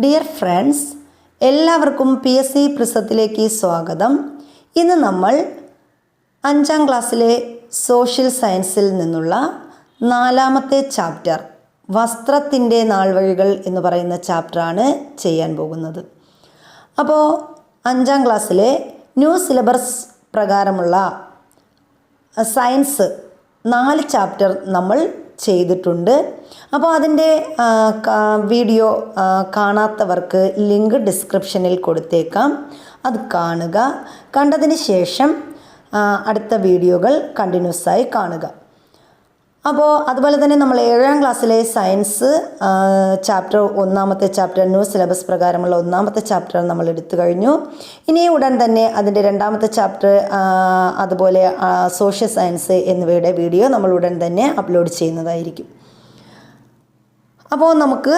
Dear friends, എല്ലാവർക്കും PSC പ്രിസത്തിലേക്ക് സ്വാഗതം. ഇന്ന് നമ്മൾ 5ാം ക്ലാസ്സിലെ സോഷ്യൽ സയൻസിൽ നിന്നുള്ള 4ാമത്തെ ചാപ്റ്റർ വസ്ത്രത്തിൻ്റെ നാൾവഴികൾ എന്ന് പറയുന്ന ചാപ്റ്ററാണ് ചെയ്യാൻ പോകുന്നത്. അപ്പോൾ 5ാം ക്ലാസ്സിലെ ന്യൂ സിലബസ് പ്രകാരമുള്ള സയൻസ് 4 ചാപ്റ്റർ നമ്മൾ ചെയ്തിട്ടുണ്ട്. അപ്പോൾ അതിൻ്റെ വീഡിയോ കാണാത്തവർക്ക് ലിങ്ക് ഡിസ്ക്രിപ്ഷനിൽ കൊടുത്തേക്കാം. അത് കാണുക. കണ്ടതിന് ശേഷം അടുത്ത വീഡിയോകൾ കണ്ടിന്യൂസായി കാണുക. അപ്പോൾ അതുപോലെ തന്നെ നമ്മൾ 7ാം ക്ലാസ്സിലെ സയൻസ് ചാപ്റ്റർ 1ാമത്തെ ചാപ്റ്റർ ന്യൂ സിലബസ് പ്രകാരമുള്ള 1ാമത്തെ ചാപ്റ്റർ നമ്മൾ എടുത്തു കഴിഞ്ഞു. ഇനി ഉടൻ തന്നെ അതിൻ്റെ 2ാമത്തെ ചാപ്റ്റർ അതുപോലെ സോഷ്യൽ സയൻസ് എന്നിവയുടെ വീഡിയോ നമ്മൾ ഉടൻ തന്നെ അപ്ലോഡ് ചെയ്യുന്നതായിരിക്കും. അപ്പോൾ നമുക്ക്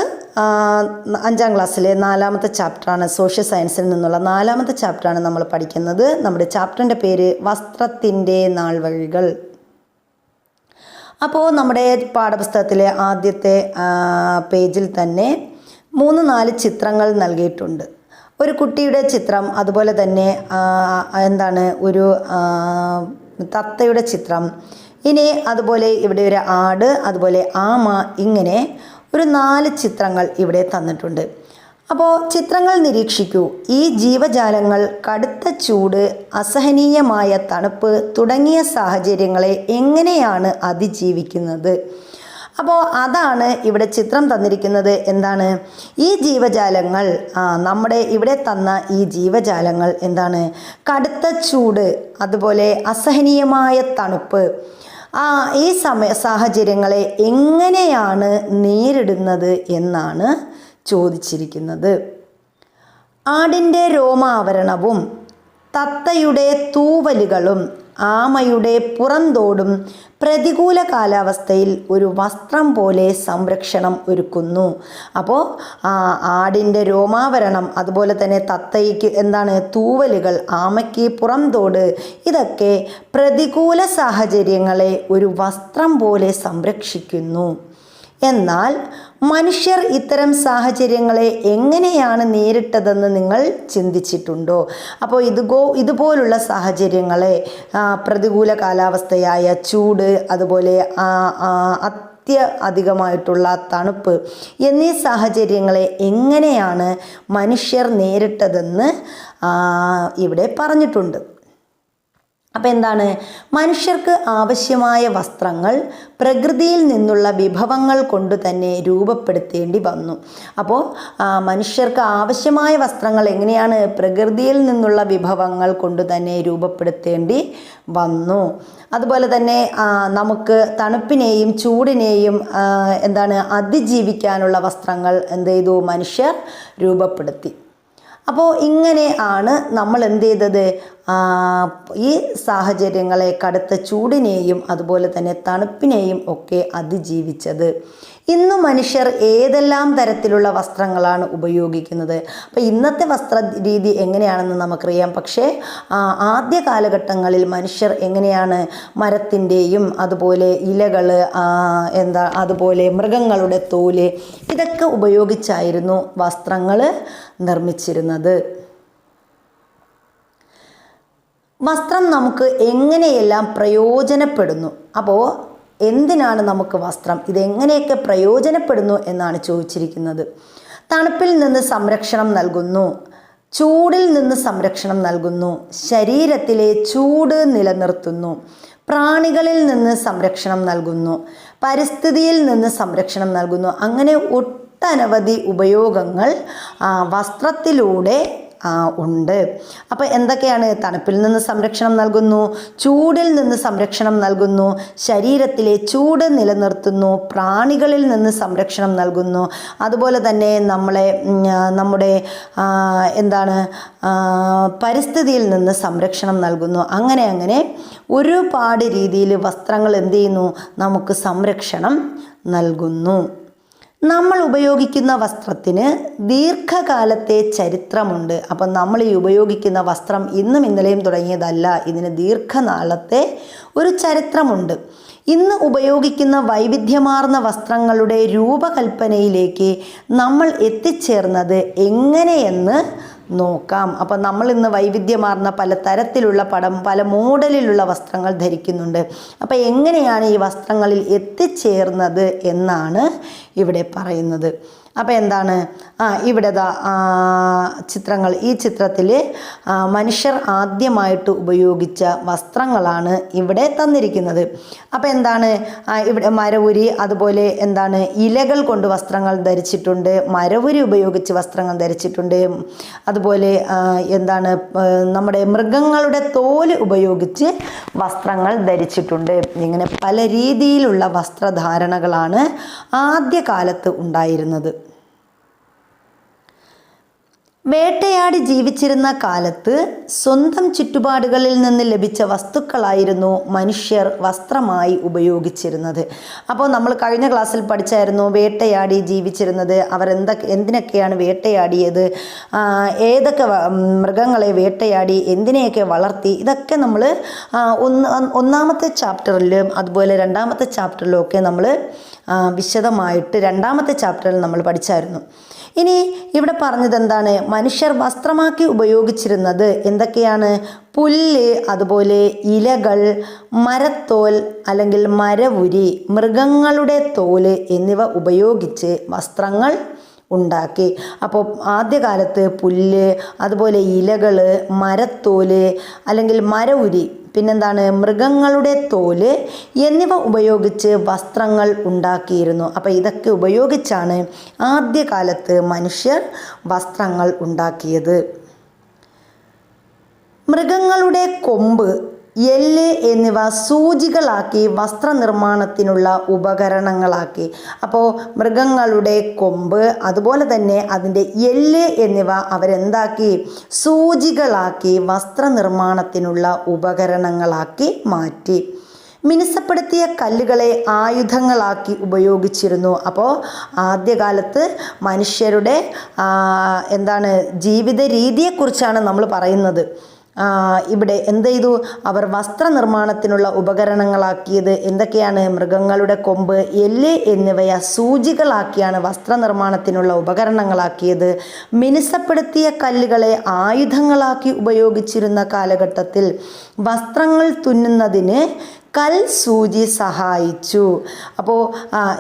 5ാം ക്ലാസ്സിലെ 4ാമത്തെ ചാപ്റ്ററാണ്, സോഷ്യൽ സയൻസിൽ നിന്നുള്ള 4ാമത്തെ ചാപ്റ്ററാണ് നമ്മൾ പഠിക്കുന്നത്. നമ്മുടെ ചാപ്റ്ററിൻ്റെ പേര് വസ്ത്രത്തിൻ്റെ നാൾവഴികൾ. അപ്പോൾ നമ്മുടെ പാഠപുസ്തകത്തിലെ ആദ്യത്തെ പേജിൽ തന്നെ 3-4 ചിത്രങ്ങൾ നൽകിയിട്ടുണ്ട്. ഒരു കുട്ടിയുടെ ചിത്രം, അതുപോലെ തന്നെ ഒരു തത്തയുടെ ചിത്രം, ഇനി അതുപോലെ ഇവിടെ ഒരു ആട്, അതുപോലെ ആമ, ഇങ്ങനെ ഒരു 4 ചിത്രങ്ങൾ ഇവിടെ തന്നിട്ടുണ്ട്. അപ്പോൾ ചിത്രങ്ങൾ നിരീക്ഷിക്കൂ. ഈ ജീവജാലങ്ങൾ കടുത്ത ചൂട്, അസഹനീയമായ തണുപ്പ് തുടങ്ങിയ സാഹചര്യങ്ങളെ എങ്ങനെയാണ് അതിജീവിക്കുന്നത്? അപ്പോൾ അതാണ് ഇവിടെ ചിത്രം തന്നിരിക്കുന്നത്. എന്താണ് ഈ ജീവജാലങ്ങൾ? നമ്മുടെ ഇവിടെ തന്ന ഈ ജീവജാലങ്ങൾ എന്താണ്? കടുത്ത ചൂട്, അതുപോലെ അസഹനീയമായ തണുപ്പ്, ഈ സാഹചര്യങ്ങളെ എങ്ങനെയാണ് നേരിടുന്നത് എന്നാണ് ചോദിച്ചിരിക്കുന്നത്. ആടിൻ്റെ രോമാവരണവും തത്തയുടെ തൂവലുകളും ആമയുടെ പുറന്തോടും പ്രതികൂല കാലാവസ്ഥയിൽ ഒരു വസ്ത്രം പോലെ സംരക്ഷണം ഒരുക്കുന്നു. അപ്പോൾ ആടിൻ്റെ രോമാവരണം, അതുപോലെ തന്നെ തത്തയ്ക്ക് തൂവലുകൾ, ആമയ്ക്ക് പുറംതോട്, ഇതൊക്കെ പ്രതികൂല സാഹചര്യങ്ങളെ ഒരു വസ്ത്രം പോലെ സംരക്ഷിക്കുന്നു. എന്നാൽ മനുഷ്യർ ഇത്തരം സാഹചര്യങ്ങളെ എങ്ങനെയാണ് നേരിട്ടതെന്ന് നിങ്ങൾ ചിന്തിച്ചിട്ടുണ്ടോ? അപ്പോൾ ഇതുപോലുള്ള സാഹചര്യങ്ങളെ, പ്രതികൂല കാലാവസ്ഥയായ ചൂട്, അതുപോലെ അധികമായിട്ടുള്ള തണുപ്പ് എന്നീ സാഹചര്യങ്ങളെ എങ്ങനെയാണ് മനുഷ്യർ നേരിട്ടതെന്ന് ഇവിടെ പറഞ്ഞിട്ടുണ്ട്. അപ്പോൾ എന്താണ്? മനുഷ്യർക്ക് ആവശ്യമായ വസ്ത്രങ്ങൾ പ്രകൃതിയിൽ നിന്നുള്ള വിഭവങ്ങൾ കൊണ്ട് തന്നെ രൂപപ്പെടുത്തേണ്ടി വന്നു. അപ്പോൾ മനുഷ്യർക്ക് ആവശ്യമായ വസ്ത്രങ്ങൾ എങ്ങനെയാണ്? പ്രകൃതിയിൽ നിന്നുള്ള വിഭവങ്ങൾ കൊണ്ട് തന്നെ രൂപപ്പെടുത്തേണ്ടി വന്നു. അതുപോലെ തന്നെ നമുക്ക് തണുപ്പിനെയും ചൂടിനെയും അതിജീവിക്കാനുള്ള വസ്ത്രങ്ങൾ മനുഷ്യർ രൂപപ്പെടുത്തി. അപ്പോൾ ഇങ്ങനെ ആണ് നമ്മൾ ഈ സാഹചര്യങ്ങളെ, കടുത്ത ചൂടിനെയും അതുപോലെ തന്നെ തണുപ്പിനെയും ഒക്കെ അതിജീവിച്ചത്. ഇന്ന് മനുഷ്യർ ഏതെല്ലാം തരത്തിലുള്ള വസ്ത്രങ്ങളാണ് ഉപയോഗിക്കുന്നത്? അപ്പോൾ ഇന്നത്തെ വസ്ത്ര രീതി എങ്ങനെയാണെന്ന് നമുക്കറിയാം. പക്ഷേ ആദ്യ കാലഘട്ടങ്ങളിൽ മനുഷ്യർ എങ്ങനെയാണ് മരത്തിൻ്റെയും അതുപോലെ ഇലകൾ, അതുപോലെ മൃഗങ്ങളുടെ തോല്, ഇതൊക്കെ ഉപയോഗിച്ചായിരുന്നു വസ്ത്രങ്ങൾ നിർമ്മിച്ചിരുന്നത്. വസ്ത്രം നമുക്ക് എങ്ങനെയെല്ലാം പ്രയോജനപ്പെടുന്നു? അപ്പോൾ എന്തിനാണ് നമുക്ക് വസ്ത്രം? ഇതെങ്ങനെയൊക്കെ പ്രയോജനപ്പെടുന്നു എന്നാണ് ചോദിച്ചിരിക്കുന്നത്. തണുപ്പിൽ നിന്ന് സംരക്ഷണം നൽകുന്നു, ചൂടിൽ നിന്ന് സംരക്ഷണം നൽകുന്നു, ശരീരത്തിലെ ചൂട് നിലനിർത്തുന്നു, പ്രാണികളിൽ നിന്ന് സംരക്ഷണം നൽകുന്നു, പരിസ്ഥിതിയിൽ നിന്ന് സംരക്ഷണം നൽകുന്നു. അങ്ങനെ ഒട്ടനവധി ഉപയോഗങ്ങൾ വസ്ത്രത്തിലൂടെ ഉണ്ട്. അപ്പോൾ എന്തൊക്കെയാണ്? തണുപ്പിൽ നിന്ന് സംരക്ഷണം നൽകുന്നു, ചൂടിൽ നിന്ന് സംരക്ഷണം നൽകുന്നു, ശരീരത്തിലെ ചൂട് നിലനിർത്തുന്നു, പ്രാണികളിൽ നിന്ന് സംരക്ഷണം നൽകുന്നു, അതുപോലെ തന്നെ നമ്മുടെ പരിസ്ഥിതിയിൽ നിന്ന് സംരക്ഷണം നൽകുന്നു. അങ്ങനെ ഒരുപാട് രീതിയിൽ വസ്ത്രങ്ങൾ നമുക്ക് സംരക്ഷണം നൽകുന്നു. നമ്മൾ ഉപയോഗിക്കുന്ന വസ്ത്രത്തിന് ദീർഘകാലത്തെ ചരിത്രമുണ്ട്. അപ്പം നമ്മൾ ഈ ഉപയോഗിക്കുന്ന വസ്ത്രം ഇന്നും ഇന്നലെയും തുടങ്ങിയതല്ല. ഇതിന് ദീർഘകാലത്തെ ഒരു ചരിത്രമുണ്ട്. ഇന്ന് ഉപയോഗിക്കുന്ന വൈവിധ്യമാർന്ന വസ്ത്രങ്ങളുടെ രൂപകൽപ്പനയിലേക്ക് നമ്മൾ എത്തിച്ചേർന്നത് എങ്ങനെയെന്ന് നോക്കാം. അപ്പം നമ്മൾ ഇന്ന് വൈവിധ്യമാർന്ന പല തരത്തിലുള്ള പല മോഡലിലുള്ള വസ്ത്രങ്ങൾ ധരിക്കുന്നുണ്ട്. അപ്പം എങ്ങനെയാണ് ഈ വസ്ത്രങ്ങളിൽ എത്തിച്ചേർന്നത് എന്നാണ് ഇവിടെ പറയുന്നത്. അപ്പോൾ എന്താണ് ഇവിടെ ചിത്രങ്ങൾ, ഈ ചിത്രത്തിൽ മനുഷ്യർ ആദ്യമായിട്ട് ഉപയോഗിച്ച വസ്ത്രങ്ങളാണ് ഇവിടെ തന്നിരിക്കുന്നത്. അപ്പോൾ എന്താണ് ഇവിടെ മരവുരി, അതുപോലെ എന്താണ് ഇലകൾ കൊണ്ട് വസ്ത്രങ്ങൾ ധരിച്ചിട്ടുണ്ട്, മരവുരി ഉപയോഗിച്ച് വസ്ത്രങ്ങൾ ധരിച്ചിട്ടുണ്ട്, അതുപോലെ എന്താണ് നമ്മുടെ മൃഗങ്ങളുടെ തോല് ഉപയോഗിച്ച് വസ്ത്രങ്ങൾ ധരിച്ചിട്ടുണ്ട്. ഇങ്ങനെ പല രീതിയിലുള്ള വസ്ത്രധാരണകളാണ് ആദ്യകാലത്ത് ഉണ്ടായിരുന്നത്. വേട്ടയാടി ജീവിച്ചിരുന്ന കാലത്ത് സ്വന്തം ചുറ്റുപാടുകളിൽ നിന്ന് ലഭിച്ച വസ്തുക്കളായിരുന്നു മനുഷ്യർ വസ്ത്രമായി ഉപയോഗിച്ചിരുന്നത്. അപ്പോൾ നമ്മൾ കഴിഞ്ഞ ക്ലാസ്സിൽ പഠിച്ചായിരുന്നു വേട്ടയാടി ജീവിച്ചിരുന്നത്. അവർ എന്തിനൊക്കെയാണ് വേട്ടയാടിയത്, ഏതൊക്കെ മൃഗങ്ങളെ വേട്ടയാടി, എന്തിനെയൊക്കെ വളർത്തി, ഇതൊക്കെ നമ്മൾ ഒന്നാമത്തെ ചാപ്റ്ററിലും അതുപോലെ രണ്ടാമത്തെ ചാപ്റ്ററിലും ഒക്കെ നമ്മൾ വിശദമായിട്ട് രണ്ടാമത്തെ ചാപ്റ്ററിൽ നമ്മൾ പഠിച്ചായിരുന്നു. ഇനി ഇവിടെ പറഞ്ഞത് എന്താണ്, മനുഷ്യർ വസ്ത്രമാക്കി ഉപയോഗിച്ചിരുന്നത് എന്തൊക്കെയാണ്? പുല്ല്, അതുപോലെ ഇലകൾ, മരത്തോൽ അല്ലെങ്കിൽ മരവുരി, മൃഗങ്ങളുടെ തോല് എന്നിവ ഉപയോഗിച്ച് വസ്ത്രങ്ങൾ ഉണ്ടാക്കി. അപ്പോൾ ആദ്യകാലത്ത് പുല്ല്, അതുപോലെ ഇലകൾ, മരത്തോല് അല്ലെങ്കിൽ മരവുരി, പിന്നെന്താണ് മൃഗങ്ങളുടെ തോല് എന്നിവ ഉപയോഗിച്ച് വസ്ത്രങ്ങൾ ഉണ്ടാക്കിയിരുന്നു. അപ്പോൾ ഇതൊക്കെ ഉപയോഗിച്ചാണ് ആദ്യകാലത്ത് മനുഷ്യർ വസ്ത്രങ്ങൾ ഉണ്ടാക്കിയത്. മൃഗങ്ങളുടെ കൊമ്പ്, എല്ല് എന്നിവ സൂചികളാക്കി വസ്ത്രനിർമ്മാണത്തിനുള്ള ഉപകരണങ്ങളാക്കി. അപ്പോൾ മൃഗങ്ങളുടെ കൊമ്പ്, അതുപോലെ തന്നെ അതിൻ്റെ എല്ല് എന്നിവ അവരെന്താക്കി? സൂചികളാക്കി വസ്ത്രനിർമ്മാണത്തിനുള്ള ഉപകരണങ്ങളാക്കി മാറ്റി. മിനുസപ്പെടുത്തിയ കല്ലുകളെ ആയുധങ്ങളാക്കി ഉപയോഗിച്ചിരുന്നു. അപ്പോൾ ആദ്യകാലത്ത് മനുഷ്യരുടെ ജീവിത രീതിയെക്കുറിച്ചാണ് നമ്മൾ പറയുന്നത്. ഇവിടെ എന്ത് ചെയ്തു? അവർ വസ്ത്രനിർമ്മാണത്തിനുള്ള ഉപകരണങ്ങളാക്കിയത് എന്തൊക്കെയാണ്? മൃഗങ്ങളുടെ കൊമ്പ്, എല്ല് എന്നിവയെ സൂചികളാക്കിയാണ് വസ്ത്രനിർമ്മാണത്തിനുള്ള ഉപകരണങ്ങളാക്കിയത്. മിനുസപ്പെടുത്തിയ കല്ലുകളെ ആയുധങ്ങളാക്കി ഉപയോഗിച്ചിരുന്ന കാലഘട്ടത്തിൽ വസ്ത്രങ്ങൾ തുന്നുന്നതിന് കൽസൂചി സഹായിച്ചു. അപ്പോൾ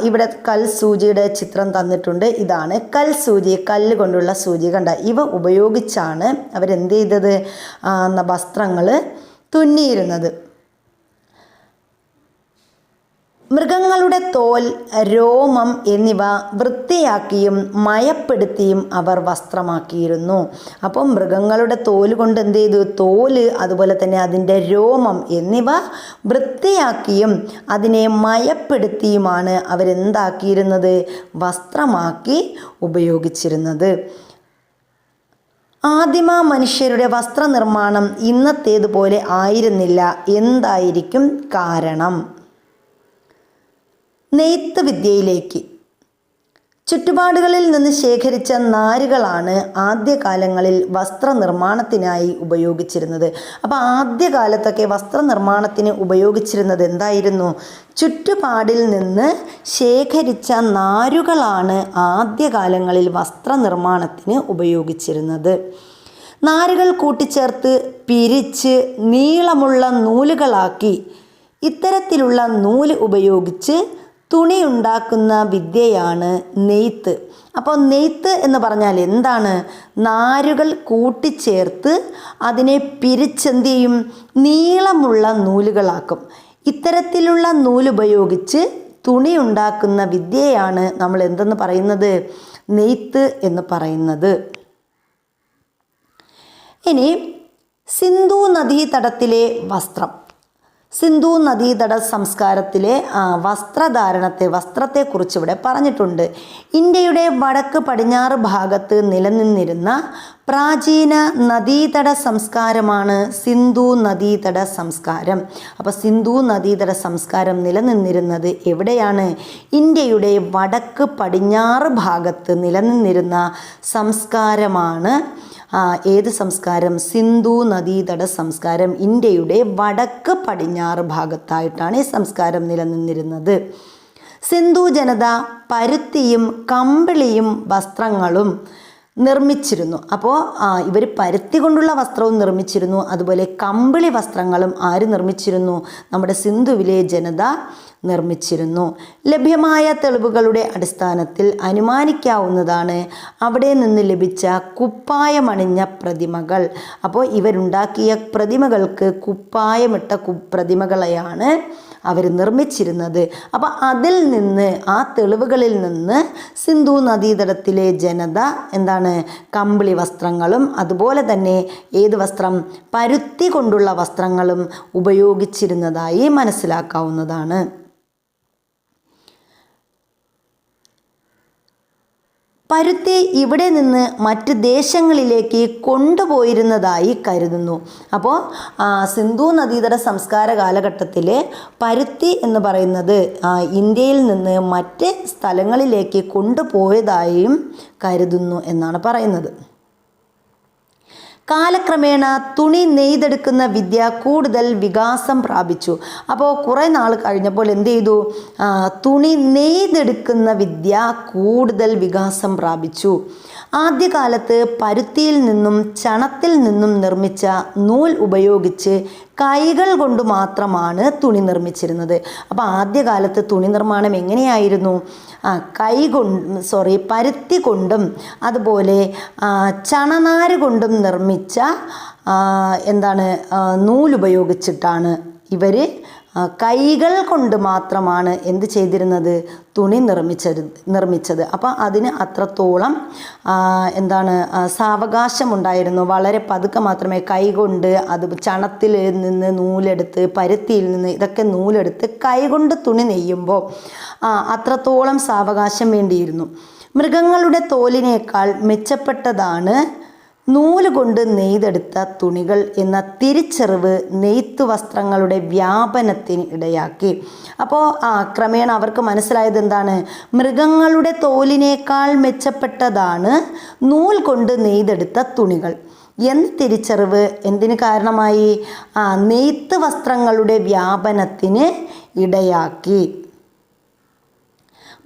ഇവിടെ കൽസൂചിയുടെ ചിത്രം തന്നിട്ടുണ്ട്. ഇതാണ് കൽസൂചി, കല്ല് കൊണ്ടുള്ള സൂചി. കണ്ട, ഇവ ഉപയോഗിച്ചാണ് അവരെന്ത് ചെയ്തത്? വസ്ത്രങ്ങൾ തുന്നിയിരുന്നത്. മൃഗങ്ങളുടെ തോൽ, രോമം എന്നിവ വൃത്തിയാക്കിയും മയപ്പെടുത്തിയും അവർ വസ്ത്രമാക്കിയിരുന്നു. അപ്പം മൃഗങ്ങളുടെ തോല് കൊണ്ട് എന്ത് ചെയ്തു? തോല്, അതുപോലെ തന്നെ അതിൻ്റെ രോമം എന്നിവ വൃത്തിയാക്കിയും അതിനെ മയപ്പെടുത്തിയുമാണ് അവരെന്താക്കിയിരുന്നത്? വസ്ത്രമാക്കി ഉപയോഗിച്ചിരുന്നത്. ആദിമ മനുഷ്യരുടെ വസ്ത്രനിർമ്മാണം ഇന്നത്തേതുപോലെ ആയിരുന്നില്ല. എന്തായിരിക്കും കാരണം? നെയ്ത്ത് വിദ്യയിലേക്ക്. ചുറ്റുപാടുകളിൽ നിന്ന് ശേഖരിച്ച നാരുകളാണ് ആദ്യകാലങ്ങളിൽ വസ്ത്രനിർമ്മാണത്തിനായി ഉപയോഗിച്ചിരുന്നത്. അപ്പോൾ ആദ്യകാലത്തൊക്കെ വസ്ത്രനിർമ്മാണത്തിന് ഉപയോഗിച്ചിരുന്നത് എന്തായിരുന്നു? ചുറ്റുപാടിൽ നിന്ന് ശേഖരിച്ച നാരുകളാണ് ആദ്യകാലങ്ങളിൽ വസ്ത്രനിർമ്മാണത്തിന് ഉപയോഗിച്ചിരുന്നത്. നാരുകൾ കൂട്ടിച്ചേർത്ത് പിരിച്ച് നീളമുള്ള നൂലുകളാക്കി ഇത്തരത്തിലുള്ള നൂല് ഉപയോഗിച്ച് തുണി ഉണ്ടാക്കുന്ന വിദ്യയാണ് നെയ്ത്ത്. അപ്പോൾ നെയ്ത്ത് എന്ന് പറഞ്ഞാൽ എന്താണ്? നാരുകൾ കൂട്ടിച്ചേർത്ത് അതിനെ പിരിച്ചെന്ത് ചെയ്യും? നീളമുള്ള നൂലുകളാക്കും. ഇത്തരത്തിലുള്ള നൂലുപയോഗിച്ച് തുണി ഉണ്ടാക്കുന്ന വിദ്യയാണ് നമ്മൾ എന്തെന്ന് പറയുന്നത്? നെയ്ത്ത് എന്ന് പറയുന്നത്. ഇനി സിന്ധു നദീതടത്തിലെ വസ്ത്രം. സിന്ധു നദീതട സംസ്കാരത്തിലെ വസ്ത്രത്തെക്കുറിച്ച് ഇവിടെ പറഞ്ഞിട്ടുണ്ട്. ഇന്ത്യയുടെ വടക്ക് പടിഞ്ഞാറ് ഭാഗത്ത് നിലനിന്നിരുന്ന പ്രാചീന നദീതട സംസ്കാരമാണ് സിന്ധു നദീതട സംസ്കാരം. അപ്പോൾ സിന്ധു നദീതട സംസ്കാരം നിലനിന്നിരുന്നത് എവിടെയാണ്? ഇന്ത്യയുടെ വടക്ക് പടിഞ്ഞാറ് ഭാഗത്ത് നിലനിന്നിരുന്ന സംസ്കാരമാണ് ഏത് സംസ്കാരം? സിന്ധു നദീതട സംസ്കാരം. ഇന്ത്യയുടെ വടക്ക് പടിഞ്ഞാറ് ഭാഗത്തായിട്ടാണ് ഈ സംസ്കാരം നിലനിന്നിരുന്നത്. സിന്ധു ജനത പരുത്തിയും കമ്പിളിയും വസ്ത്രങ്ങളും നിർമ്മിച്ചിരുന്നു. അപ്പോൾ ഇവർ പരുത്തി കൊണ്ടുള്ള വസ്ത്രവും നിർമ്മിച്ചിരുന്നു, അതുപോലെ കമ്പിളി വസ്ത്രങ്ങളും ആര് നിർമ്മിച്ചിരുന്നു? നമ്മുടെ സിന്ധുവിലെ ജനത നിർമ്മിച്ചിരുന്നു. ലഭ്യമായ തെളിവുകളുടെ അടിസ്ഥാനത്തിൽ അനുമാനിക്കാവുന്നതാണ് അവിടെ നിന്ന് ലഭിച്ച കുപ്പായമണിഞ്ഞ പ്രതിമകൾ. അപ്പോൾ ഇവരുണ്ടാക്കിയ പ്രതിമകൾക്ക് കുപ്പായമിട്ട പ്രതിമകളെയാണ് അവർ നിർമ്മിച്ചിരുന്നത്. അപ്പോൾ അതിൽ നിന്ന്, ആ തെളിവുകളിൽ നിന്ന് സിന്ധു നദീതടത്തിലെ ജനത എന്താണ്? കമ്പിളി വസ്ത്രങ്ങളും അതുപോലെ തന്നെ ഏത് വസ്ത്രം? പരുത്തി കൊണ്ടുള്ള വസ്ത്രങ്ങളും ഉപയോഗിച്ചിരുന്നതായി മനസ്സിലാക്കാവുന്നതാണ്. പരുത്തി ഇവിടെ നിന്ന് മറ്റ് ദേശങ്ങളിലേക്ക് കൊണ്ടുപോയിരുന്നതായി കരുതുന്നു. അപ്പോൾ സിന്ധു നദീതട സംസ്കാര കാലഘട്ടത്തിൽ പരുത്തി എന്ന് പറയുന്നത് ഇന്ത്യയിൽ നിന്ന് മറ്റ് സ്ഥലങ്ങളിലേക്ക് കൊണ്ടുപോയതായും കരുതുന്നു എന്നാണ് പറയുന്നത്. കാലക്രമേണ തുണി നെയ്തെടുക്കുന്ന വിദ്യ കൂടുതൽ വികാസം പ്രാപിച്ചു. അപ്പോൾ കുറേ നാൾ കഴിഞ്ഞപ്പോൾ എന്ത് ചെയ്തു? തുണി നെയ്തെടുക്കുന്ന വിദ്യ കൂടുതൽ വികാസം പ്രാപിച്ചു. ആദ്യകാലത്ത് പരുത്തിയിൽ നിന്നും ചണത്തിൽ നിന്നും നിർമ്മിച്ച നൂൽ ഉപയോഗിച്ച് കൈകൾ കൊണ്ട് മാത്രമാണ് തുണി നിർമ്മിച്ചിരുന്നത്. അപ്പോൾ ആദ്യകാലത്ത് തുണി നിർമ്മാണം എങ്ങനെയായിരുന്നു? പരുത്തി കൊണ്ടും അതുപോലെ ചണനാര് കൊണ്ടും നിർമ്മിച്ച നൂലുപയോഗിച്ചിട്ടാണ് ഇവർ കൈകൾ കൊണ്ട് മാത്രമാണ് എന്ത് ചെയ്തിരുന്നത്? തുണി നിർമ്മിച്ചത്. അപ്പോൾ അതിന് അത്രത്തോളം സാവകാശമുണ്ടായിരുന്നു. വളരെ പതുക്കെ മാത്രമേ കൈകൊണ്ട് അത് ചണത്തിൽ നിന്ന് നൂലെടുത്ത്, പരുത്തിയിൽ നിന്ന് ഇതൊക്കെ നൂലെടുത്ത് കൈകൊണ്ട് തുണി നെയ്യുമ്പോൾ അത്രത്തോളം സാവകാശം വേണ്ടിയിരുന്നു. മൃഗങ്ങളുടെ തോലിനേക്കാൾ മെച്ചപ്പെട്ടതാണ് നൂല് കൊണ്ട് നെയ്തെടുത്ത തുണികൾ എന്ന തിരിച്ചറിവ് നെയ്ത്ത് വസ്ത്രങ്ങളുടെ വ്യാപനത്തിന് ഇടയാക്കി. അപ്പോൾ ക്രമേണ അവർക്ക് മനസ്സിലായത് എന്താണ്? മൃഗങ്ങളുടെ തോലിനേക്കാൾ മെച്ചപ്പെട്ടതാണ് നൂൽ കൊണ്ട് നെയ്തെടുത്ത തുണികൾ എന്ന തിരിച്ചറിവ് എന്തിന് കാരണമായി? നെയ്ത്ത് വസ്ത്രങ്ങളുടെ വ്യാപനത്തിന് ഇടയാക്കി.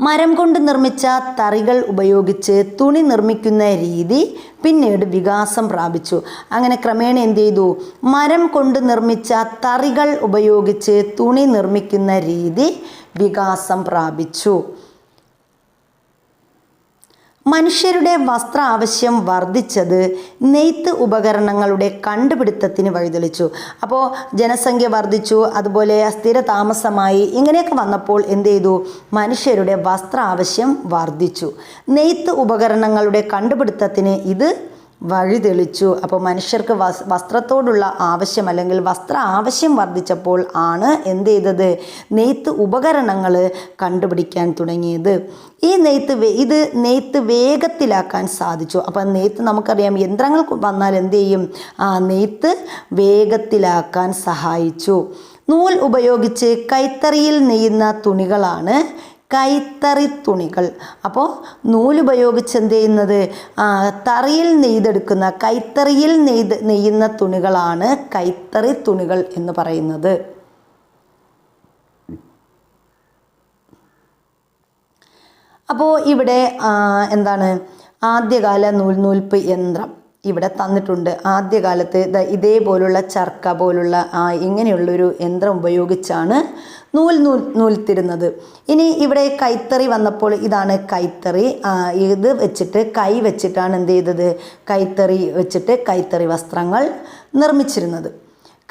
മരം കൊണ്ട് നിർമ്മിച്ച തറികൾ ഉപയോഗിച്ച് തുണി നിർമ്മിക്കുന്ന രീതി പിന്നീട് വികാസം പ്രാപിച്ചു. അങ്ങനെ ക്രമേണ എന്ത് ചെയ്തു? മരം കൊണ്ട് നിർമ്മിച്ച തറികൾ ഉപയോഗിച്ച് തുണി നിർമ്മിക്കുന്ന രീതി വികാസം പ്രാപിച്ചു. മനുഷ്യരുടെ വസ്ത്ര ആവശ്യം വർദ്ധിച്ചത് നെയ്ത്ത് ഉപകരണങ്ങളുടെ കണ്ടുപിടുത്തത്തിന് വഴിതെളിച്ചു. അപ്പോൾ ജനസംഖ്യ വർദ്ധിച്ചു, അതുപോലെ സ്ഥിര താമസമായി, ഇങ്ങനെയൊക്കെ വന്നപ്പോൾ എന്ത് ചെയ്തു? മനുഷ്യരുടെ വസ്ത്ര ആവശ്യം വർദ്ധിച്ചു. നെയ്ത്ത് ഉപകരണങ്ങളുടെ കണ്ടുപിടുത്തത്തിന് ഇത് വഴിതെളിച്ചു. അപ്പോൾ മനുഷ്യർക്ക് വസ്ത്രത്തോടുള്ള ആവശ്യം അല്ലെങ്കിൽ വസ്ത്ര ആവശ്യം വർദ്ധിച്ചപ്പോൾ ആണ് എന്ത് ചെയ്തത്? നെയ്ത്ത് ഉപകരണങ്ങൾ കണ്ടുപിടിക്കാൻ തുടങ്ങിയത്. ഈ നെയ്ത്ത് വേഗത്തിലാക്കാൻ സാധിച്ചു. അപ്പം നെയ്ത്ത് നമുക്കറിയാം, യന്ത്രങ്ങൾ വന്നാൽ എന്ത് ചെയ്യും? നെയ്ത്ത് വേഗത്തിലാക്കാൻ സഹായിച്ചു. നൂൽ ഉപയോഗിച്ച് കൈത്തറിയിൽ നെയ്യുന്ന തുണികളാണ് കൈത്തറി തുണികൾ. അപ്പോൾ നൂലുപയോഗിച്ച് എന്ത് ചെയ്യുന്നത്? തറിയിൽ നെയ്തെടുക്കുന്ന, കൈത്തറിയിൽ നെയ്യുന്ന തുണികളാണ് കൈത്തറി തുണികൾ എന്ന് പറയുന്നത്. അപ്പോൾ ഇവിടെ ആദ്യകാല നൂൽനൂൽപ്പ് യന്ത്രം ഇവിടെ തന്നിട്ടുണ്ട്. ആദ്യകാലത്ത് ഇതേപോലുള്ള ചർക്ക പോലുള്ള ഇങ്ങനെയുള്ളൊരു യന്ത്രം ഉപയോഗിച്ചാണ് നൂൽത്തിരുന്നത്. ഇനി ഇവിടെ കൈത്തറി വന്നപ്പോൾ ഇതാണ് കൈത്തറി. ഇത് വെച്ചിട്ട് കൈ വെച്ചിട്ടാണ് എന്ത് ചെയ്തത്? കൈത്തറി വെച്ചിട്ട് കൈത്തറി വസ്ത്രങ്ങൾ നിർമ്മിച്ചിരുന്നത്.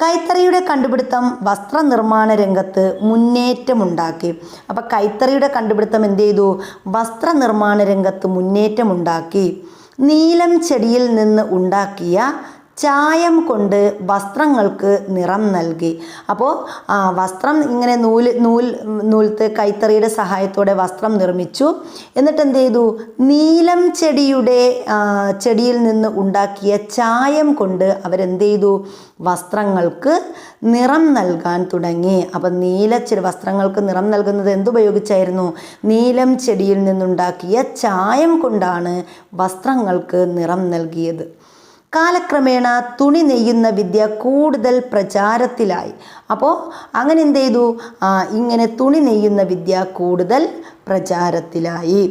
കൈത്തറിയുടെ കണ്ടുപിടുത്തം വസ്ത്രനിർമ്മാണ രംഗത്ത് മുന്നേറ്റമുണ്ടാക്കി. അപ്പം കൈത്തറിയുടെ കണ്ടുപിടുത്തം എന്ത് ചെയ്തു? വസ്ത്രനിർമ്മാണ രംഗത്ത് മുന്നേറ്റമുണ്ടാക്കി. നീലം ചെടിയിൽ നിന്ന് ഉണ്ടാക്കിയ ചായം കൊണ്ട് വസ്ത്രങ്ങൾക്ക് നിറം നൽകി. അപ്പോൾ വസ്ത്രം ഇങ്ങനെ നൂൽത്ത് കൈത്തറിയുടെ സഹായത്തോടെ വസ്ത്രം നിർമ്മിച്ചു. എന്നിട്ട് എന്ത് ചെയ്തു? നീലം ചെടിയിൽ നിന്ന് ഉണ്ടാക്കിയ ചായം കൊണ്ട് അവരെന്ത് ചെയ്തു? വസ്ത്രങ്ങൾക്ക് നിറം നൽകാൻ തുടങ്ങി. അപ്പം വസ്ത്രങ്ങൾക്ക് നിറം നൽകുന്നത് എന്തുപയോഗിച്ചായിരുന്നു? നീലം ചെടിയിൽ നിന്നുണ്ടാക്കിയ ചായം കൊണ്ടാണ് വസ്ത്രങ്ങൾക്ക് നിറം നൽകിയത്. കാലക്രമേണ തുണി നെയ്യുന്ന വിദ്യ കൂടുതൽ പ്രചാരത്തിലായി. അപ്പോൾ അങ്ങനെ എന്ത് ചെയ്തു? ഇങ്ങനെ തുണി നെയ്യുന്ന വിദ്യ കൂടുതൽ പ്രചാരത്തിലായി.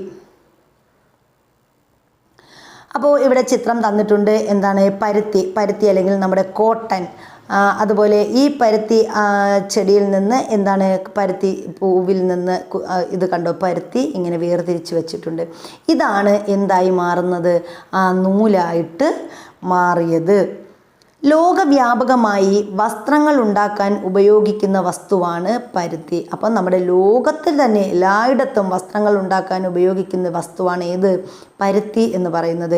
അപ്പോൾ ഇവിടെ ചിത്രം തന്നിട്ടുണ്ട്. എന്താണ്? പരുത്തി അല്ലെങ്കിൽ നമ്മുടെ കോട്ടൺ. അതുപോലെ ഈ പരുത്തി ചെടിയിൽ നിന്ന് എന്താണ്? പരുത്തി പൂവിൽ നിന്ന് ഇത് കണ്ടോ, പരുത്തി ഇങ്ങനെ വേർതിരിച്ച് വെച്ചിട്ടുണ്ട്. ഇതാണ് എന്തായി മാറുന്നത്? നൂലായിട്ട് മാറിയത്. ലോകവ്യാപകമായി വസ്ത്രങ്ങൾ ഉണ്ടാക്കാൻ ഉപയോഗിക്കുന്ന വസ്തുവാണ് പരുത്തി. അപ്പം നമ്മുടെ ലോകത്തിൽ തന്നെ എല്ലായിടത്തും വസ്ത്രങ്ങൾ ഉണ്ടാക്കാൻ ഉപയോഗിക്കുന്ന വസ്തുവാണ് ഏത്? പരുത്തി എന്ന് പറയുന്നത്.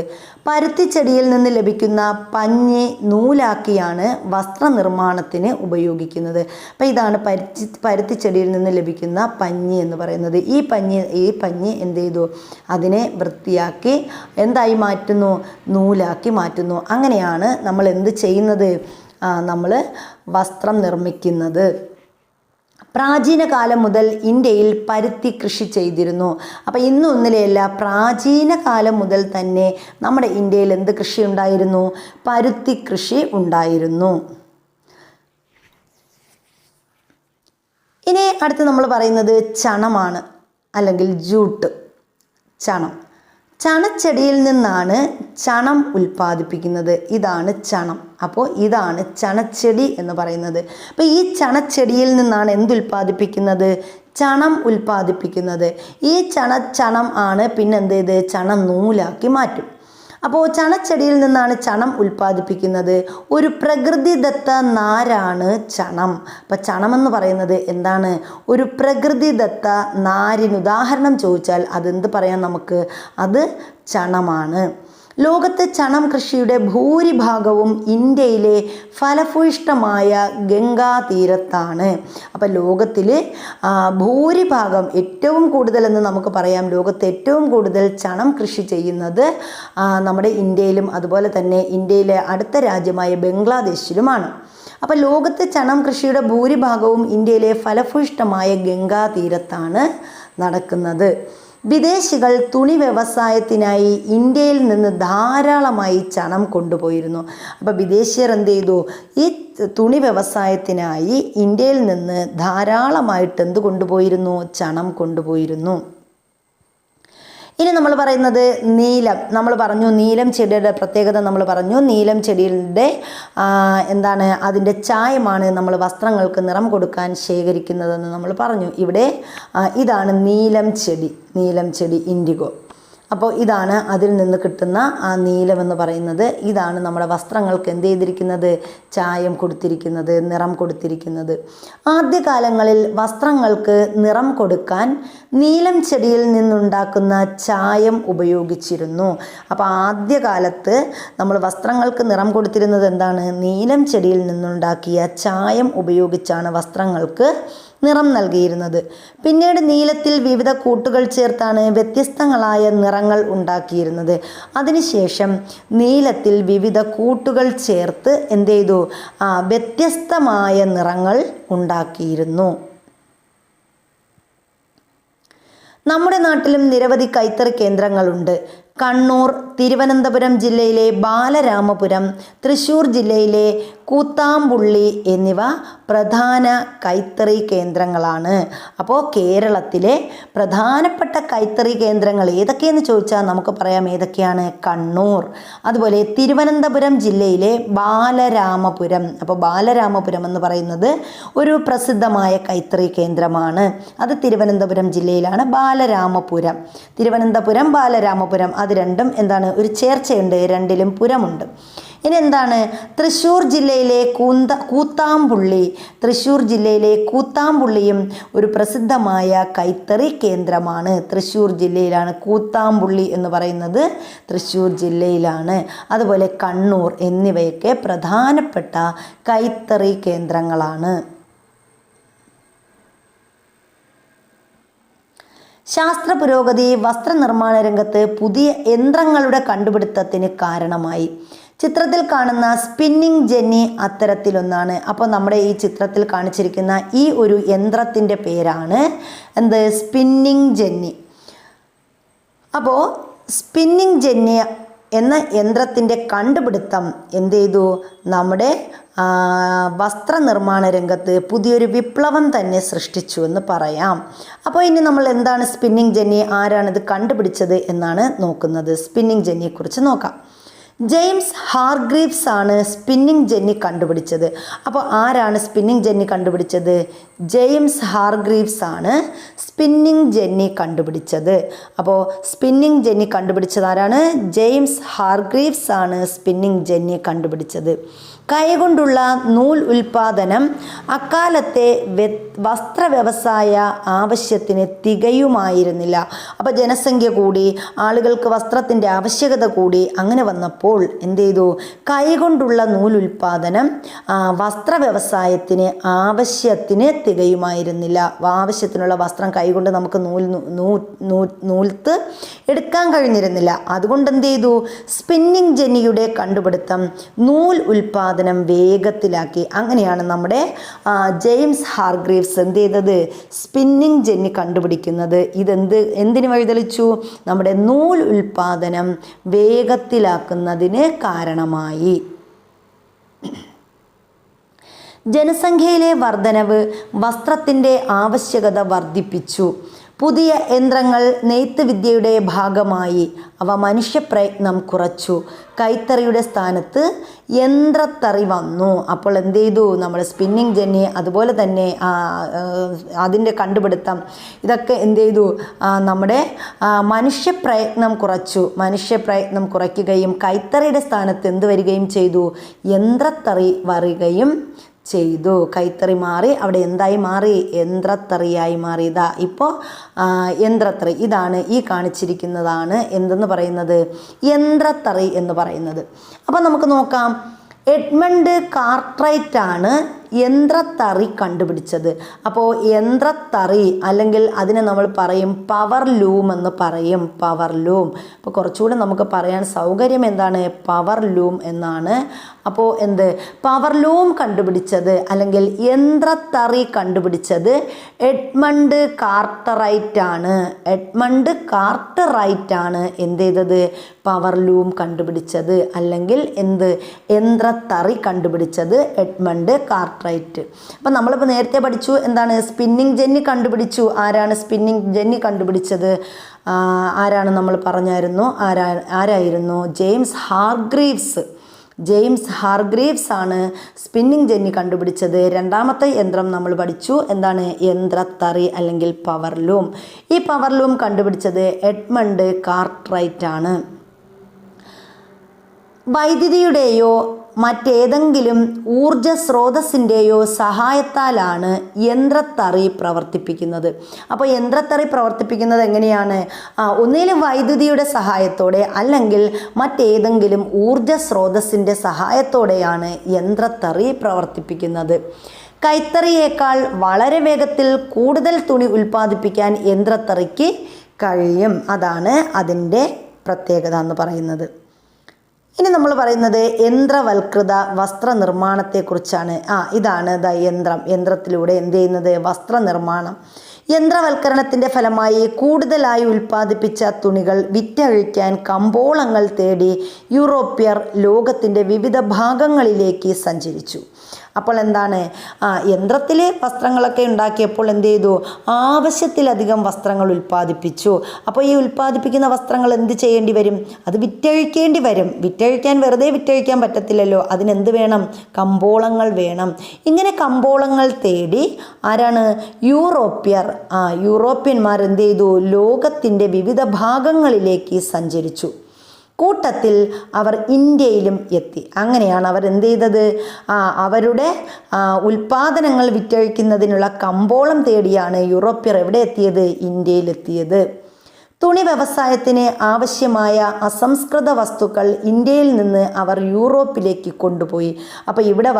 പരുത്തി ചെടിയിൽ നിന്ന് ലഭിക്കുന്ന പഞ്ഞി നൂലാക്കിയാണ് വസ്ത്രനിർമ്മാണത്തിന് ഉപയോഗിക്കുന്നത്. അപ്പം ഇതാണ് പരുത്തി ചെടിയിൽ നിന്ന് ലഭിക്കുന്ന പഞ്ഞി എന്ന് പറയുന്നത്. ഈ പഞ്ഞി എന്ത് ചെയ്തു? അതിനെ വൃത്തിയാക്കി എന്തായി മാറ്റുന്നു? നൂലാക്കി മാറ്റുന്നു. അങ്ങനെയാണ് നമ്മൾ എന്ത് ചെയ്യുന്നത്? നമ്മൾ വസ്ത്രം നിർമ്മിക്കുന്നത്. പ്രാചീന കാലം മുതൽ ഇന്ത്യയിൽ പരുത്തി കൃഷി ചെയ്തിരുന്നു. അപ്പോൾ ഇന്നൊന്നിലെയല്ല, പ്രാചീന കാലം മുതൽ തന്നെ നമ്മുടെ ഇന്ത്യയിൽ എന്ത് കൃഷി ഉണ്ടായിരുന്നു? പരുത്തി കൃഷി ഉണ്ടായിരുന്നു. ഇനി അടുത്ത് നമ്മൾ പറയുന്നത് ചണമാണ്, അല്ലെങ്കിൽ ജൂട്ട്. ചണച്ചെടിയിൽ നിന്നാണ് ചണം ഉൽപ്പാദിപ്പിക്കുന്നത്. ഇതാണ് ചണം. അപ്പോൾ ഇതാണ് ചണച്ചെടി എന്ന് പറയുന്നത്. അപ്പോൾ ഈ ചണച്ചെടിയിൽ നിന്നാണ് എന്തുൽപ്പാദിപ്പിക്കുന്നത്? ചണം ഉൽപ്പാദിപ്പിക്കുന്നത്. ഈ ചണം ആണ് പിന്നെന്ത് ചെയ്ത്? ചണം നൂലാക്കി മാറ്റും. അപ്പോൾ ചണച്ചെടിയിൽ നിന്നാണ് ചണം ഉൽപ്പാദിപ്പിക്കുന്നത്. ഒരു പ്രകൃതിദത്ത നാരാണ് ചണം. അപ്പം ചണം എന്ന് പറയുന്നത് എന്താണ്? ഒരു പ്രകൃതിദത്ത നാരിന് ഉദാഹരണം ചോദിച്ചാൽ അതെന്ത് പറയാം നമുക്ക്? അത് ചണമാണ്. ലോകത്തെ ചണം കൃഷിയുടെ ഭൂരിഭാഗവും ഇന്ത്യയിലെ ഫലഭൂയിഷ്ഠമായ ഗംഗാതീരത്താണ്. അപ്പം ലോകത്തിൽ ഭൂരിഭാഗം, ഏറ്റവും കൂടുതലെന്ന് നമുക്ക് പറയാം, ലോകത്ത് ഏറ്റവും കൂടുതൽ ചണം കൃഷി ചെയ്യുന്നത് നമ്മുടെ ഇന്ത്യയിലും അതുപോലെ തന്നെ ഇന്ത്യയിലെ അടുത്ത രാജ്യമായ ബംഗ്ലാദേശിലുമാണ്. അപ്പം ലോകത്തെ ചണം കൃഷിയുടെ ഭൂരിഭാഗവും ഇന്ത്യയിലെ ഫലഭൂയിഷ്ഠമായ ഗംഗാതീരത്താണ് നടക്കുന്നത്. വിദേശികൾ തുണി വ്യവസായത്തിനായി ഇന്ത്യയിൽ നിന്ന് ധാരാളമായി ചണം കൊണ്ടുപോയിരുന്നു. അപ്പോൾ വിദേശീയർ എന്ത് ചെയ്തു? ഈ തുണി വ്യവസായത്തിനായി ഇന്ത്യയിൽ നിന്ന് ധാരാളമായിട്ട് എന്ത് കൊണ്ടുപോയിരുന്നു? ചണം കൊണ്ടുപോയിരുന്നു. ഇനി നമ്മൾ പറയുന്നത് നീലം. നമ്മൾ പറഞ്ഞു നീലം ചെടിയുടെ പ്രത്യേകത. നമ്മൾ പറഞ്ഞു നീലം ചെടിയുടെ എന്താണ്? അതിൻ്റെ ചായമാണ് നമ്മൾ വസ്ത്രങ്ങൾക്ക് നിറം കൊടുക്കാൻ ശേഖരിക്കുന്നതെന്ന് നമ്മൾ പറഞ്ഞു. ഇവിടെ ഇതാണ് നീലം ചെടി, ഇൻഡിഗോ. അപ്പോൾ ഇതാണ് അതിൽ നിന്ന് കിട്ടുന്ന നീലമെന്ന് പറയുന്നത്. ഇതാണ് നമ്മുടെ വസ്ത്രങ്ങൾക്ക് എന്ത് ചെയ്തിരിക്കുന്നത്? ചായം കൊടുത്തിരിക്കുന്നത്, നിറം കൊടുത്തിരിക്കുന്നത്. ആദ്യകാലങ്ങളിൽ വസ്ത്രങ്ങൾക്ക് നിറം കൊടുക്കാൻ നീലം ചെടിയിൽ നിന്നുണ്ടാക്കുന്ന ചായം ഉപയോഗിച്ചിരുന്നു. അപ്പോൾ ആദ്യകാലത്ത് നമ്മൾ വസ്ത്രങ്ങൾക്ക് നിറം കൊടുത്തിരുന്നത് എന്താണ്? നീലം ചെടിയിൽ നിന്നുണ്ടാക്കിയ ചായം ഉപയോഗിച്ചാണ് വസ്ത്രങ്ങൾക്ക് നിറം നൽകിയിരുന്നത്. പിന്നീട് നീലത്തിൽ വിവിധ കൂട്ടുകൾ ചേർത്താണ് വ്യത്യസ്തങ്ങളായ നിറങ്ങൾ ഉണ്ടാക്കിയിരുന്നത്. അതിനുശേഷം നീലത്തിൽ വിവിധ കൂട്ടുകൾ ചേർത്ത് എന്ത് ചെയ്തു? വ്യത്യസ്തമായ നിറങ്ങൾ ഉണ്ടാക്കിയിരുന്നു. നമ്മുടെ നാട്ടിലും നിരവധി കൈത്തറി കേന്ദ്രങ്ങളുണ്ട്. കണ്ണൂർ, തിരുവനന്തപുരം ജില്ലയിലെ ബാലരാമപുരം, തൃശ്ശൂർ ജില്ലയിലെ കൂത്താമ്പുള്ളി എന്നിവ പ്രധാന കൈത്തറി കേന്ദ്രങ്ങളാണ്. അപ്പോൾ കേരളത്തിലെ പ്രധാനപ്പെട്ട കൈത്തറി കേന്ദ്രങ്ങൾ ഏതൊക്കെയെന്ന് ചോദിച്ചാൽ നമുക്ക് പറയാം ഏതൊക്കെയാണ്? കണ്ണൂർ, അതുപോലെ തിരുവനന്തപുരം ജില്ലയിലെ ബാലരാമപുരം. അപ്പോൾ ബാലരാമപുരം എന്ന് പറയുന്നത് ഒരു പ്രസിദ്ധമായ കൈത്തറി കേന്ദ്രമാണ്. അത് തിരുവനന്തപുരം ജില്ലയിലാണ്. ബാലരാമപുരം, തിരുവനന്തപുരം, ബാലരാമപുരം, അത് രണ്ടും എന്താണ്? ഒരു ചേർച്ചയുണ്ട്, രണ്ടിലും പുരമുണ്ട്. ഇനി എന്താണ്? തൃശ്ശൂർ ജില്ലയിലെ കൂത്താമ്പുള്ളി. തൃശ്ശൂർ ജില്ലയിലെ കൂത്താമ്പുള്ളിയും ഒരു പ്രസിദ്ധമായ കൈത്തറി കേന്ദ്രമാണ്. തൃശ്ശൂർ ജില്ലയിലാണ്. കൂത്താമ്പുള്ളി എന്ന് പറയുന്നത് തൃശ്ശൂർ ജില്ലയിലാണ്. അതുപോലെ കണ്ണൂർ എന്നിവയൊക്കെ പ്രധാനപ്പെട്ട കൈത്തറി കേന്ദ്രങ്ങളാണ്. ശാസ്ത്ര പുരോഗതി വസ്ത്രനിർമ്മാണ രംഗത്ത് പുതിയ യന്ത്രങ്ങളുടെ കണ്ടുപിടുത്തത്തിന് കാരണമായി. ചിത്രത്തിൽ കാണുന്ന സ്പിന്നിങ് ജെന്നി അത്തരത്തിലൊന്നാണ്. അപ്പോൾ നമ്മുടെ ഈ ചിത്രത്തിൽ കാണിച്ചിരിക്കുന്ന ഈ ഒരു യന്ത്രത്തിൻ്റെ പേരാണ് എന്ത്? Spinning jenny. അപ്പോൾ സ്പിന്നിങ് ജെന്നി എന്ന യന്ത്രത്തിൻ്റെ കണ്ടുപിടുത്തം എന്ത് ചെയ്തു? നമ്മുടെ വസ്ത്രനിർമ്മാണ രംഗത്ത് പുതിയൊരു വിപ്ലവം തന്നെ സൃഷ്ടിച്ചു എന്ന് പറയാം. അപ്പോൾ ഇനി നമ്മൾ എന്താണ് സ്പിന്നിങ് ജെന്നി, ആരാണിത് കണ്ടുപിടിച്ചത് എന്നാണ് നോക്കുന്നത്. സ്പിന്നിങ് ജെന്നിയെക്കുറിച്ച് നോക്കാം. ജെയിംസ് ഹാർഗ്രീവ്സ് ആണ് സ്പിന്നിങ് ജെന്നി കണ്ടുപിടിച്ചത്. അപ്പോൾ ആരാണ് സ്പിന്നിങ് ജെന്നി കണ്ടുപിടിച്ചത്? ജെയിംസ് ഹാർഗ്രീവ്സ് ആണ് സ്പിന്നിങ് ജെന്നി കണ്ടുപിടിച്ചത്. അപ്പോൾ സ്പിന്നിങ് ജെന്നി കണ്ടുപിടിച്ചത് ആരാണ്? ജെയിംസ് ഹാർഗ്രീവ്സ് ആണ് സ്പിന്നിങ് ജെന്നി കണ്ടുപിടിച്ചത്. കൈകൊണ്ടുള്ള നൂൽ ഉൽപാദനം അക്കാലത്തെ വസ്ത്ര വ്യവസായ ആവശ്യത്തിന് തികയുമായിരുന്നില്ല. അപ്പോൾ ജനസംഖ്യ കൂടി, ആളുകൾക്ക് വസ്ത്രത്തിൻ്റെ ആവശ്യകത കൂടി. അങ്ങനെ വന്നപ്പോൾ എന്ത് ചെയ്തു? കൈകൊണ്ടുള്ള നൂൽ ഉൽപാദനം വസ്ത്ര വ്യവസായത്തിന് ആവശ്യത്തിന് തികയുമായിരുന്നില്ല. ആവശ്യത്തിനുള്ള വസ്ത്രം കൈകൊണ്ട് നമുക്ക് നൂൽത്ത് എടുക്കാൻ കഴിഞ്ഞിരുന്നില്ല. അതുകൊണ്ട് എന്ത് ചെയ്തു? സ്പിന്നിങ് ജെന്നിയുടെ കണ്ടുപിടുത്തം നൂൽ ഉൽപാദനം വേഗത്തിലാക്കി. അങ്ങനെയാണ് നമ്മുടെ ജെയിംസ് ഹാർഗ്രീവ്സ് എന്ത് ചെയ്തത്? സ്പിന്നിങ് ജെന്നി കണ്ടുപിടിക്കുന്നത്. എന്തിനു വഴിതെളിച്ചു? നമ്മുടെ നൂൽ ഉൽപാദനം വേഗത്തിലാക്കുന്നതിന് കാരണമായി. ജനസംഖ്യയിലെ വർധനവ് വസ്ത്രത്തിൻ്റെ ആവശ്യകത വർദ്ധിപ്പിച്ചു. പുതിയ യന്ത്രങ്ങൾ നെയ്ത്ത് വിദ്യയുടെ ഭാഗമായി. അവ മനുഷ്യപ്രയത്നം കുറച്ചു. കൈത്തറിയുടെ സ്ഥാനത്ത് യന്ത്രത്തറി വന്നു. അപ്പോൾ എന്ത് ചെയ്തു? നമ്മൾ സ്പിന്നിങ് ജെന്നി, അതുപോലെ തന്നെ അതിൻ്റെ കണ്ടുപിടുത്തം, ഇതൊക്കെ എന്ത് ചെയ്തു? നമ്മുടെ മനുഷ്യപ്രയത്നം കുറച്ചു. മനുഷ്യപ്രയത്നം കുറയ്ക്കുകയും കൈത്തറിയുടെ സ്ഥാനത്ത് എന്ത് വരികയും ചെയ്തു? യന്ത്രത്തറി വരികയും ചെയ്തു. കൈത്തറി മാറി അവിടെ എന്തായി മാറി? യന്ത്രത്തറിയായി മാറി. ഇതാ ഇപ്പോൾ യന്ത്രത്തറി, ഇതാണ് ഈ കാണിച്ചിരിക്കുന്നതാണ് എന്തെന്ന് പറയുന്നത്? യന്ത്രത്തറി എന്ന് പറയുന്നത്. അപ്പോൾ നമുക്ക് നോക്കാം. എഡ്മണ്ട് കാർട്ട്റൈറ്റ് ആണ് യന്ത്രത്തറി കണ്ടുപിടിച്ചത്. അപ്പോൾ യന്ത്രത്തറി, അല്ലെങ്കിൽ അതിനെ നമ്മൾ പറയും പവർ ലൂം എന്ന് പറയും. Power loom. അപ്പോൾ കുറച്ചുകൂടെ നമുക്ക് പറയാൻ സൗകര്യം എന്താണ്? പവർ ലൂം എന്നാണ്. അപ്പോൾ എന്ത്? പവർ ലൂം കണ്ടുപിടിച്ചത് അല്ലെങ്കിൽ യന്ത്രത്തറി കണ്ടുപിടിച്ചത് എഡ്മണ്ട് കാർട്ട്റൈറ്റ് ആണ്. എഡ്മണ്ട് കാർട്ട്റൈറ്റ് ആണ് എന്ത് ചെയ്തത്? പവർ ലൂം കണ്ടുപിടിച്ചത്, അല്ലെങ്കിൽ യന്ത്രത്തറി കണ്ടുപിടിച്ചത് എഡ്മണ്ട് കാർട്ട്റൈറ്റ്. അപ്പം നമ്മളിപ്പോൾ നേരത്തെ പഠിച്ചു എന്താണ്? സ്പിന്നിങ് ജെന്നി കണ്ടുപിടിച്ചു. ആരാണ് സ്പിന്നിങ് ജെന്നി കണ്ടുപിടിച്ചത്? ആരാണ് നമ്മൾ പറഞ്ഞായിരുന്നു? ആരായിരുന്നു? James Hargreaves. ജെയിംസ് ഹാർഗ്രീവ്സ് ആണ് സ്പിന്നിങ് ജെന്നി കണ്ടുപിടിച്ചത്. രണ്ടാമത്തെ യന്ത്രം നമ്മൾ പഠിച്ചു എന്താണ്? യന്ത്രത്തറി അല്ലെങ്കിൽ പവർ ലൂം. ഈ പവർ ലൂം കണ്ടുപിടിച്ചത് എഡ്മണ്ട് കാർട്ട്റൈറ്റ് ആണ്. വൈദ്യുതിയുടെയോ മറ്റേതെങ്കിലും ഊർജ സ്രോതസ്സിൻ്റെയോ സഹായത്താലാണ് യന്ത്രത്തറി പ്രവർത്തിപ്പിക്കുന്നത്. അപ്പോൾ യന്ത്രത്തറി പ്രവർത്തിപ്പിക്കുന്നത് എങ്ങനെയാണ്? ഒന്നിലും വൈദ്യുതിയുടെ സഹായത്തോടെ അല്ലെങ്കിൽ മറ്റേതെങ്കിലും ഊർജ സ്രോതസ്സിൻ്റെ സഹായത്തോടെയാണ് യന്ത്രത്തറി പ്രവർത്തിപ്പിക്കുന്നത്. കൈത്തറിയേക്കാൾ വളരെ വേഗത്തിൽ കൂടുതൽ തുണി ഉൽപ്പാദിപ്പിക്കാൻ യന്ത്രത്തറിക്ക് കഴിയും. അതാണ് അതിൻ്റെ പ്രത്യേകത എന്ന് പറയുന്നത്. ഇനി നമ്മൾ പറയുന്നത് യന്ത്രവൽകൃത വസ്ത്രനിർമ്മാണത്തെക്കുറിച്ചാണ്. ഇതാണ് യന്ത്രത്തിലൂടെ എന്ത് ചെയ്യുന്നത്? വസ്ത്രനിർമ്മാണം. യന്ത്രവൽക്കരണത്തിൻ്റെ ഫലമായി കൂടുതലായി ഉൽപ്പാദിപ്പിച്ച തുണികൾ വിറ്റഴിക്കാൻ കമ്പോളങ്ങൾ തേടി യൂറോപ്യർ ലോകത്തിൻ്റെ വിവിധ ഭാഗങ്ങളിലേക്ക് സഞ്ചരിച്ചു. അപ്പോൾ എന്താണ്? യന്ത്രത്തിൽ വസ്ത്രങ്ങളൊക്കെ ഉണ്ടാക്കിയപ്പോൾ എന്ത് ചെയ്തു? ആവശ്യത്തിലധികം വസ്ത്രങ്ങൾ ഉൽപ്പാദിപ്പിച്ചു. അപ്പോൾ ഈ ഉൽപ്പാദിപ്പിക്കുന്ന വസ്ത്രങ്ങൾ എന്ത് ചെയ്യേണ്ടി വരും? അത് വിറ്റഴിക്കേണ്ടി വരും. വെറുതെ വിറ്റഴിക്കാൻ പറ്റത്തില്ലല്ലോ. അതിനെന്ത് വേണം? കമ്പോളങ്ങൾ വേണം. ഇങ്ങനെ കമ്പോളങ്ങൾ തേടി ആരാണ്? യൂറോപ്യന്മാർ എന്ത് ചെയ്തു? ലോകത്തിൻ്റെ വിവിധ ഭാഗങ്ങളിലേക്ക് സഞ്ചരിച്ചു. കൂട്ടത്തിൽ അവർ ഇന്ത്യയിലും എത്തി. അങ്ങനെയാണ് അവർ എന്ത് ചെയ്തത്? അവരുടെ ഉൽപ്പാദനങ്ങൾ വിറ്റഴിക്കുന്നതിനുള്ള കമ്പോളം തേടിയാണ് യൂറോപ്യർ എവിടെ എത്തിയത്? ഇന്ത്യയിലെത്തിയത്. തുണി വ്യവസായത്തിന് ആവശ്യമായ അസംസ്കൃത വസ്തുക്കൾ ഇന്ത്യയിൽ നിന്ന് അവർ യൂറോപ്പിലേക്ക് കൊണ്ടുപോയി. അപ്പോൾ ഇവിടെ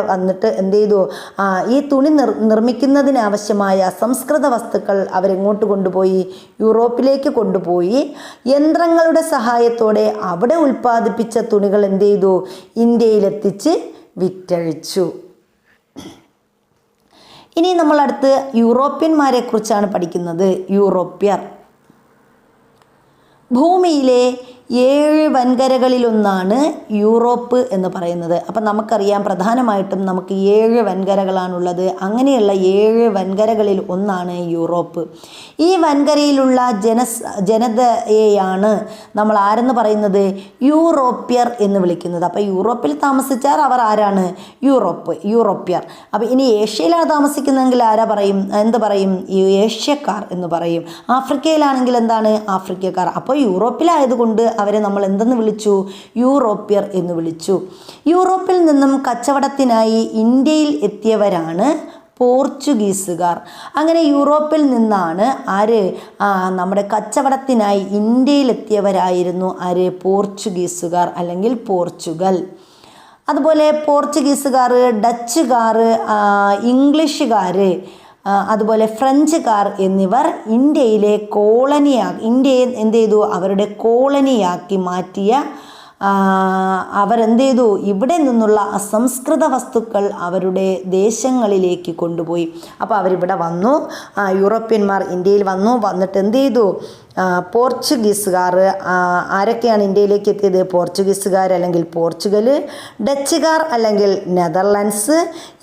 വന്നിട്ട് എന്ത് ചെയ്തു? ഈ തുണി നിർമ്മിക്കുന്നതിന് ആവശ്യമായ അസംസ്കൃത വസ്തുക്കൾ അവരെങ്ങോട്ട് കൊണ്ടുപോയി? യൂറോപ്പിലേക്ക് കൊണ്ടുപോയി. യന്ത്രങ്ങളുടെ സഹായത്തോടെ അവിടെ ഉൽപ്പാദിപ്പിച്ച തുണികൾ എന്ത് ചെയ്തു? ഇന്ത്യയിലെത്തിച്ച് വിറ്റഴിച്ചു. ഇനി നമ്മൾ അടുത്ത് യൂറോപ്യന്മാരെ കുറിച്ചാണ് പഠിക്കുന്നത്. യൂറോപ്യർ ഭൂമിയിലെ 7 വൻകരകളിലൊന്നാണ് യൂറോപ്പ് എന്ന് പറയുന്നത്. അപ്പം നമുക്കറിയാം പ്രധാനമായിട്ടും നമുക്ക് 7 വൻകരകളാണുള്ളത്. അങ്ങനെയുള്ള 7 വൻകരകളിൽ ഒന്നാണ് യൂറോപ്പ്. ഈ വൻകരയിലുള്ള ജനതയെയാണ് നമ്മൾ ആരെന്ന് പറയുന്നത്? യൂറോപ്യർ എന്ന് വിളിക്കുന്നത്. അപ്പോൾ യൂറോപ്പിൽ താമസിച്ചാൽ അവർ ആരാണ്? യൂറോപ്യർ. അപ്പോൾ ഇനി ഏഷ്യയിലാണ് താമസിക്കുന്നതെങ്കിൽ ആരാ പറയും? എന്ത് പറയും? ഏഷ്യക്കാർ എന്ന് പറയും. ആഫ്രിക്കയിലാണെങ്കിൽ എന്താണ്? ആഫ്രിക്കക്കാർ. അപ്പോൾ യൂറോപ്പിലായതുകൊണ്ട് അവരെ നമ്മൾ എന്തെന്ന് വിളിച്ചു? യൂറോപ്യർ എന്ന് വിളിച്ചു. യൂറോപ്പിൽ നിന്നും കച്ചവടത്തിനായി ഇന്ത്യയിൽ എത്തിയവരാണ് പോർച്ചുഗീസുകാർ. അങ്ങനെ യൂറോപ്പിൽ നിന്നാണ് ആര്? നമ്മുടെ കച്ചവടത്തിനായി ഇന്ത്യയിലെത്തിയവരായിരുന്നു ആര്? പോർച്ചുഗീസുകാർ അല്ലെങ്കിൽ പോർച്ചുഗൽ. അതുപോലെ പോർച്ചുഗീസുകാർ, ഡച്ചുകാർ, ഇംഗ്ലീഷുകാർ, അതുപോലെ ഫ്രഞ്ചുകാർ എന്നിവർ ഇന്ത്യയെ എന്ത് ചെയ്തു? അവരുടെ കോളനിയാക്കി മാറ്റിയ അവരെന്ത് ചെയ്തു? ഇവിടെ നിന്നുള്ള അസംസ്കൃത വസ്തുക്കൾ അവരുടെ ദേശങ്ങളിലേക്ക് കൊണ്ടുപോയി. അപ്പോൾ അവരിവിടെ വന്നു, യൂറോപ്യന്മാർ ഇന്ത്യയിൽ വന്നിട്ട് എന്ത് ചെയ്തു? പോർച്ചുഗീസുകാർ ആരൊക്കെയാണ് ഇന്ത്യയിലേക്ക് എത്തിയത്? പോർച്ചുഗീസുകാർ അല്ലെങ്കിൽ പോർച്ചുഗൽ, ഡച്ചുകാർ അല്ലെങ്കിൽ നെതർലാൻഡ്സ്,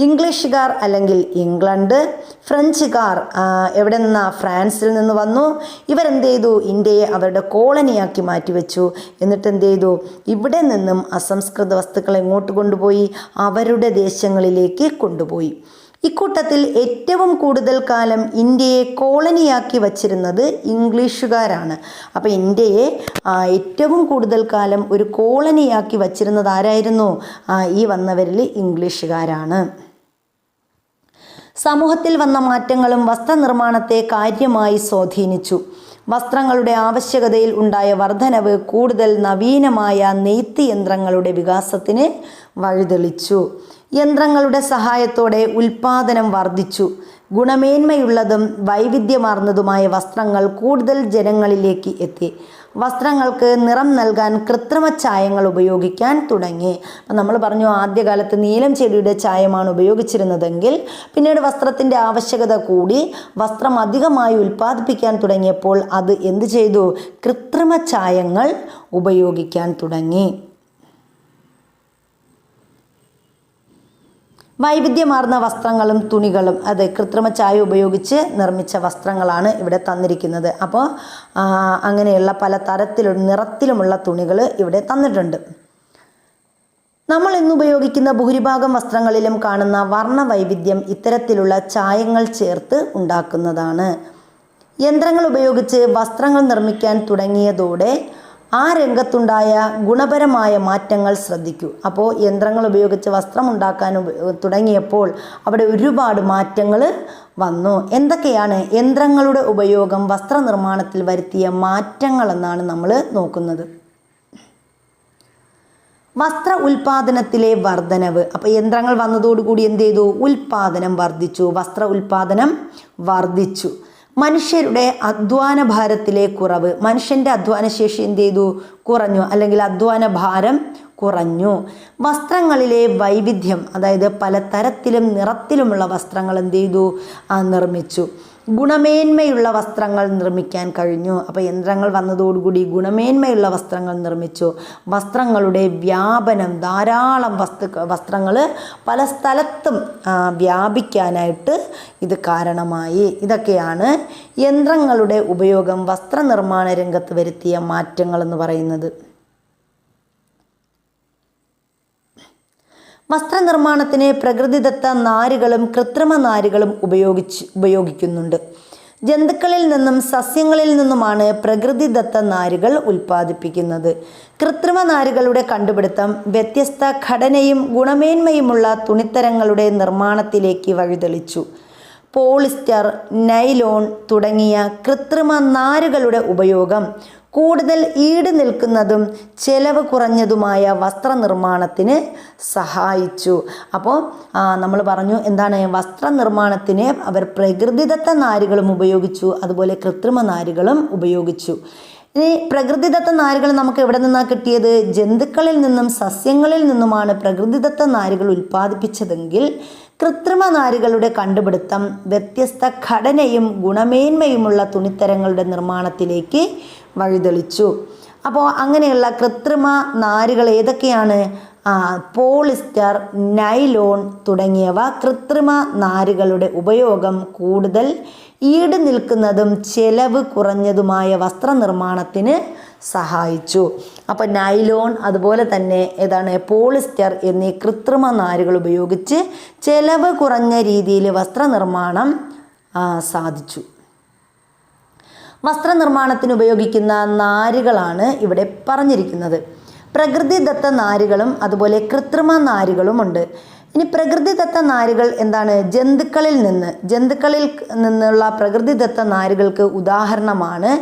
ഇംഗ്ലീഷുകാർ അല്ലെങ്കിൽ ഇംഗ്ലണ്ട്, ഫ്രഞ്ചുകാർ എവിടെ നിന്നാണ്? ഫ്രാൻസിൽ നിന്ന് വന്നു. ഇവരെന്ത് ചെയ്തു? ഇന്ത്യയെ അവരുടെ കോളനിയാക്കി മാറ്റിവെച്ചു. എന്നിട്ട് എന്ത് ചെയ്തു? ഇവിടെ നിന്നും അസംസ്കൃത വസ്തുക്കൾ എങ്ങോട്ട് കൊണ്ടുപോയി? അവരുടെ ദേശങ്ങളിലേക്ക് കൊണ്ടുപോയി. ഇക്കൂട്ടത്തിൽ ഏറ്റവും കൂടുതൽ കാലം ഇന്ത്യയെ കോളനിയാക്കി വച്ചിരുന്നത് ഇംഗ്ലീഷുകാരാണ്. അപ്പോൾ ഇന്ത്യയെ ഏറ്റവും കൂടുതൽ കാലം ഒരു കോളനിയാക്കി വച്ചിരുന്നത് ആരായിരുന്നു? ഈ വന്നവരിൽ ഇംഗ്ലീഷുകാരാണ്. സമൂഹത്തിൽ വന്ന മാറ്റങ്ങളും വസ്ത്രനിർമ്മാണത്തെ കാര്യമായി സ്വാധീനിച്ചു. വസ്ത്രങ്ങളുടെ ആവശ്യകതയിൽ ഉണ്ടായ വർധനവ് കൂടുതൽ നവീനമായ നെയ്ത്ത് യന്ത്രങ്ങളുടെ വികാസത്തിന് വഴിതെളിച്ചു. യന്ത്രങ്ങളുടെ സഹായത്തോടെ ഉൽപ്പാദനം വർദ്ധിച്ചു. ഗുണമേന്മയുള്ളതും വൈവിധ്യമാർന്നതുമായ വസ്ത്രങ്ങൾ കൂടുതൽ ജനങ്ങളിലേക്ക് എത്തി. വസ്ത്രങ്ങൾക്ക് നിറം നൽകാൻ കൃത്രിമ ചായങ്ങൾ ഉപയോഗിക്കാൻ തുടങ്ങി. അപ്പം നമ്മൾ പറഞ്ഞു ആദ്യകാലത്ത് നീലം ചെടിയുടെ ചായമാണ് ഉപയോഗിച്ചിരുന്നതെങ്കിൽ പിന്നീട് വസ്ത്രത്തിൻ്റെ ആവശ്യകത കൂടി വസ്ത്രം അധികമായി ഉൽപ്പാദിപ്പിക്കാൻ തുടങ്ങിയപ്പോൾ അത് എന്ത് ചെയ്തു? കൃത്രിമ ചായങ്ങൾ ഉപയോഗിക്കാൻ തുടങ്ങി. വൈവിധ്യമാർന്ന വസ്ത്രങ്ങളും തുണികളും, അത് കൃത്രിമ ചായ ഉപയോഗിച്ച് നിർമ്മിച്ച വസ്ത്രങ്ങളാണ് ഇവിടെ തന്നിരിക്കുന്നത്. അപ്പോൾ അങ്ങനെയുള്ള പല നിറത്തിലുമുള്ള തുണികൾ ഇവിടെ തന്നിട്ടുണ്ട്. നമ്മൾ ഇന്ന് ഉപയോഗിക്കുന്ന ഭൂരിഭാഗം വസ്ത്രങ്ങളിലും കാണുന്ന വർണ്ണവൈവിധ്യം ഇത്തരത്തിലുള്ള ചായങ്ങൾ ചേർത്ത് ഉണ്ടാക്കുന്നതാണ്. യന്ത്രങ്ങൾ ഉപയോഗിച്ച് വസ്ത്രങ്ങൾ നിർമ്മിക്കാൻ തുടങ്ങിയതോടെ ആ രംഗത്തുണ്ടായ ഗുണപരമായ മാറ്റങ്ങൾ ശ്രദ്ധിക്കൂ. അപ്പോൾ യന്ത്രങ്ങൾ ഉപയോഗിച്ച് വസ്ത്രം ഉണ്ടാക്കാൻ തുടങ്ങിയപ്പോൾ അവിടെ ഒരുപാട് മാറ്റങ്ങൾ വന്നു. എന്തൊക്കെയാണ് യന്ത്രങ്ങളുടെ ഉപയോഗം വസ്ത്രനിർമ്മാണത്തിൽ വരുത്തിയ മാറ്റങ്ങളെന്നാണ് നമ്മൾ നോക്കുന്നത്. വസ്ത്ര ഉൽപാദനത്തിലെ വർധനവ്. അപ്പോൾ യന്ത്രങ്ങൾ വന്നതോടുകൂടി എന്ത് ചെയ്തു? ഉൽപാദനം വർദ്ധിച്ചു, വസ്ത്ര ഉൽപാദനം വർദ്ധിച്ചു. മനുഷ്യരുടെ അധ്വാന ഭാരത്തിലെ കുറവ്, മനുഷ്യൻ്റെ അധ്വാനശേഷി എന്ത് ചെയ്തു? കുറഞ്ഞു, അല്ലെങ്കിൽ അധ്വാന ഭാരം കുറഞ്ഞു. വസ്ത്രങ്ങളിലെ വൈവിധ്യം, അതായത് പല തരത്തിലും നിറത്തിലുമുള്ള വസ്ത്രങ്ങൾ എന്ത് ചെയ്തു? നിർമ്മിച്ചു. ഗുണമേന്മയുള്ള വസ്ത്രങ്ങൾ നിർമ്മിക്കാൻ കഴിഞ്ഞു. അപ്പോൾ യന്ത്രങ്ങൾ വന്നതോടുകൂടി ഗുണമേന്മയുള്ള വസ്ത്രങ്ങൾ നിർമ്മിച്ചു. വസ്ത്രങ്ങളുടെ വ്യാപനം, ധാരാളം വസ്ത്രങ്ങൾ പല സ്ഥലത്തും വ്യാപിക്കാനായിട്ട് ഇത് കാരണമായി. ഇതൊക്കെയാണ് യന്ത്രങ്ങളുടെ ഉപയോഗം വസ്ത്രനിർമ്മാണ രംഗത്ത് വരുത്തിയ മാറ്റങ്ങൾ എന്ന് പറയുന്നത്. വസ്ത്രനിർമ്മാണത്തിന് പ്രകൃതിദത്ത നാരുകളും കൃത്രിമ നാരുകളും ഉപയോഗിക്കുന്നുണ്ട്. ജന്തുക്കളിൽ നിന്നും സസ്യങ്ങളിൽ നിന്നുമാണ് പ്രകൃതിദത്ത നാരുകൾ ഉൽപ്പാദിപ്പിക്കുന്നത്. കൃത്രിമ നാരുകളുടെ കണ്ടുപിടുത്തം വ്യത്യസ്ത ഘടനയും ഗുണമേന്മയുമുള്ള തുണിത്തരങ്ങളുടെ നിർമ്മാണത്തിലേക്ക് വഴിതെളിച്ചു. പോളിസ്റ്റർ, നൈലോൺ തുടങ്ങിയ കൃത്രിമ നാരുകളുടെ ഉപയോഗം കൂടുതൽ ഈട് നിൽക്കുന്നതും ചെലവ് കുറഞ്ഞതുമായ വസ്ത്രനിർമ്മാണത്തിന് സഹായിച്ചു. അപ്പോൾ നമ്മൾ പറഞ്ഞു എന്താണ്? വസ്ത്രനിർമ്മാണത്തിന് അവർ പ്രകൃതിദത്ത നാരുകളും ഉപയോഗിച്ചു, അതുപോലെ കൃത്രിമ നാരുകളും ഉപയോഗിച്ചു. ഇനി പ്രകൃതിദത്ത നാരുകൾ നമുക്ക് എവിടെ നിന്നാണ് കിട്ടിയത്? ജന്തുക്കളിൽ നിന്നും സസ്യങ്ങളിൽ നിന്നുമാണ് പ്രകൃതിദത്ത നാരുകൾ ഉൽപ്പാദിപ്പിച്ചതെങ്കിൽ കൃത്രിമ നാരുകളുടെ കണ്ടുപിടുത്തം വ്യത്യസ്ത ഘടനയും ഗുണമേന്മയുമുള്ള തുണിത്തരങ്ങളുടെ നിർമ്മാണത്തിലേക്ക് വഴിതെളിച്ചു. അപ്പോൾ അങ്ങനെയുള്ള കൃത്രിമ നാരുകൾ ഏതൊക്കെയാണ്? പോളിസ്റ്റർ, നൈലോൺ തുടങ്ങിയവ കൃത്രിമ നാരുകളുടെ ഉപയോഗം കൂടുതൽ ഈട് നിൽക്കുന്നതും ചെലവ് കുറഞ്ഞതുമായ വസ്ത്രനിർമ്മാണത്തിന് സഹായിച്ചു. അപ്പോൾ നൈലോൺ അതുപോലെ തന്നെ ഏതാണ് പോളിസ്റ്റർ എന്നീ കൃത്രിമ നാരുകൾ ഉപയോഗിച്ച് ചെലവ് കുറഞ്ഞ രീതിയിൽ വസ്ത്രനിർമ്മാണം സാധിച്ചു. വസ്ത്രനിർമ്മാണത്തിന് ഉപയോഗിക്കുന്ന നാരുകളാണ് ഇവിടെ പറഞ്ഞിരിക്കുന്നത്. പ്രകൃതിദത്ത നാരുകളും അതുപോലെ കൃത്രിമ നാരുകളുമുണ്ട്. ഇനി പ്രകൃതിദത്ത നാരുകൾ എന്താണ്? ജന്തുക്കളിൽ നിന്നുള്ള പ്രകൃതിദത്ത നാരുകൾക്ക് ഉദാഹരണമാണ്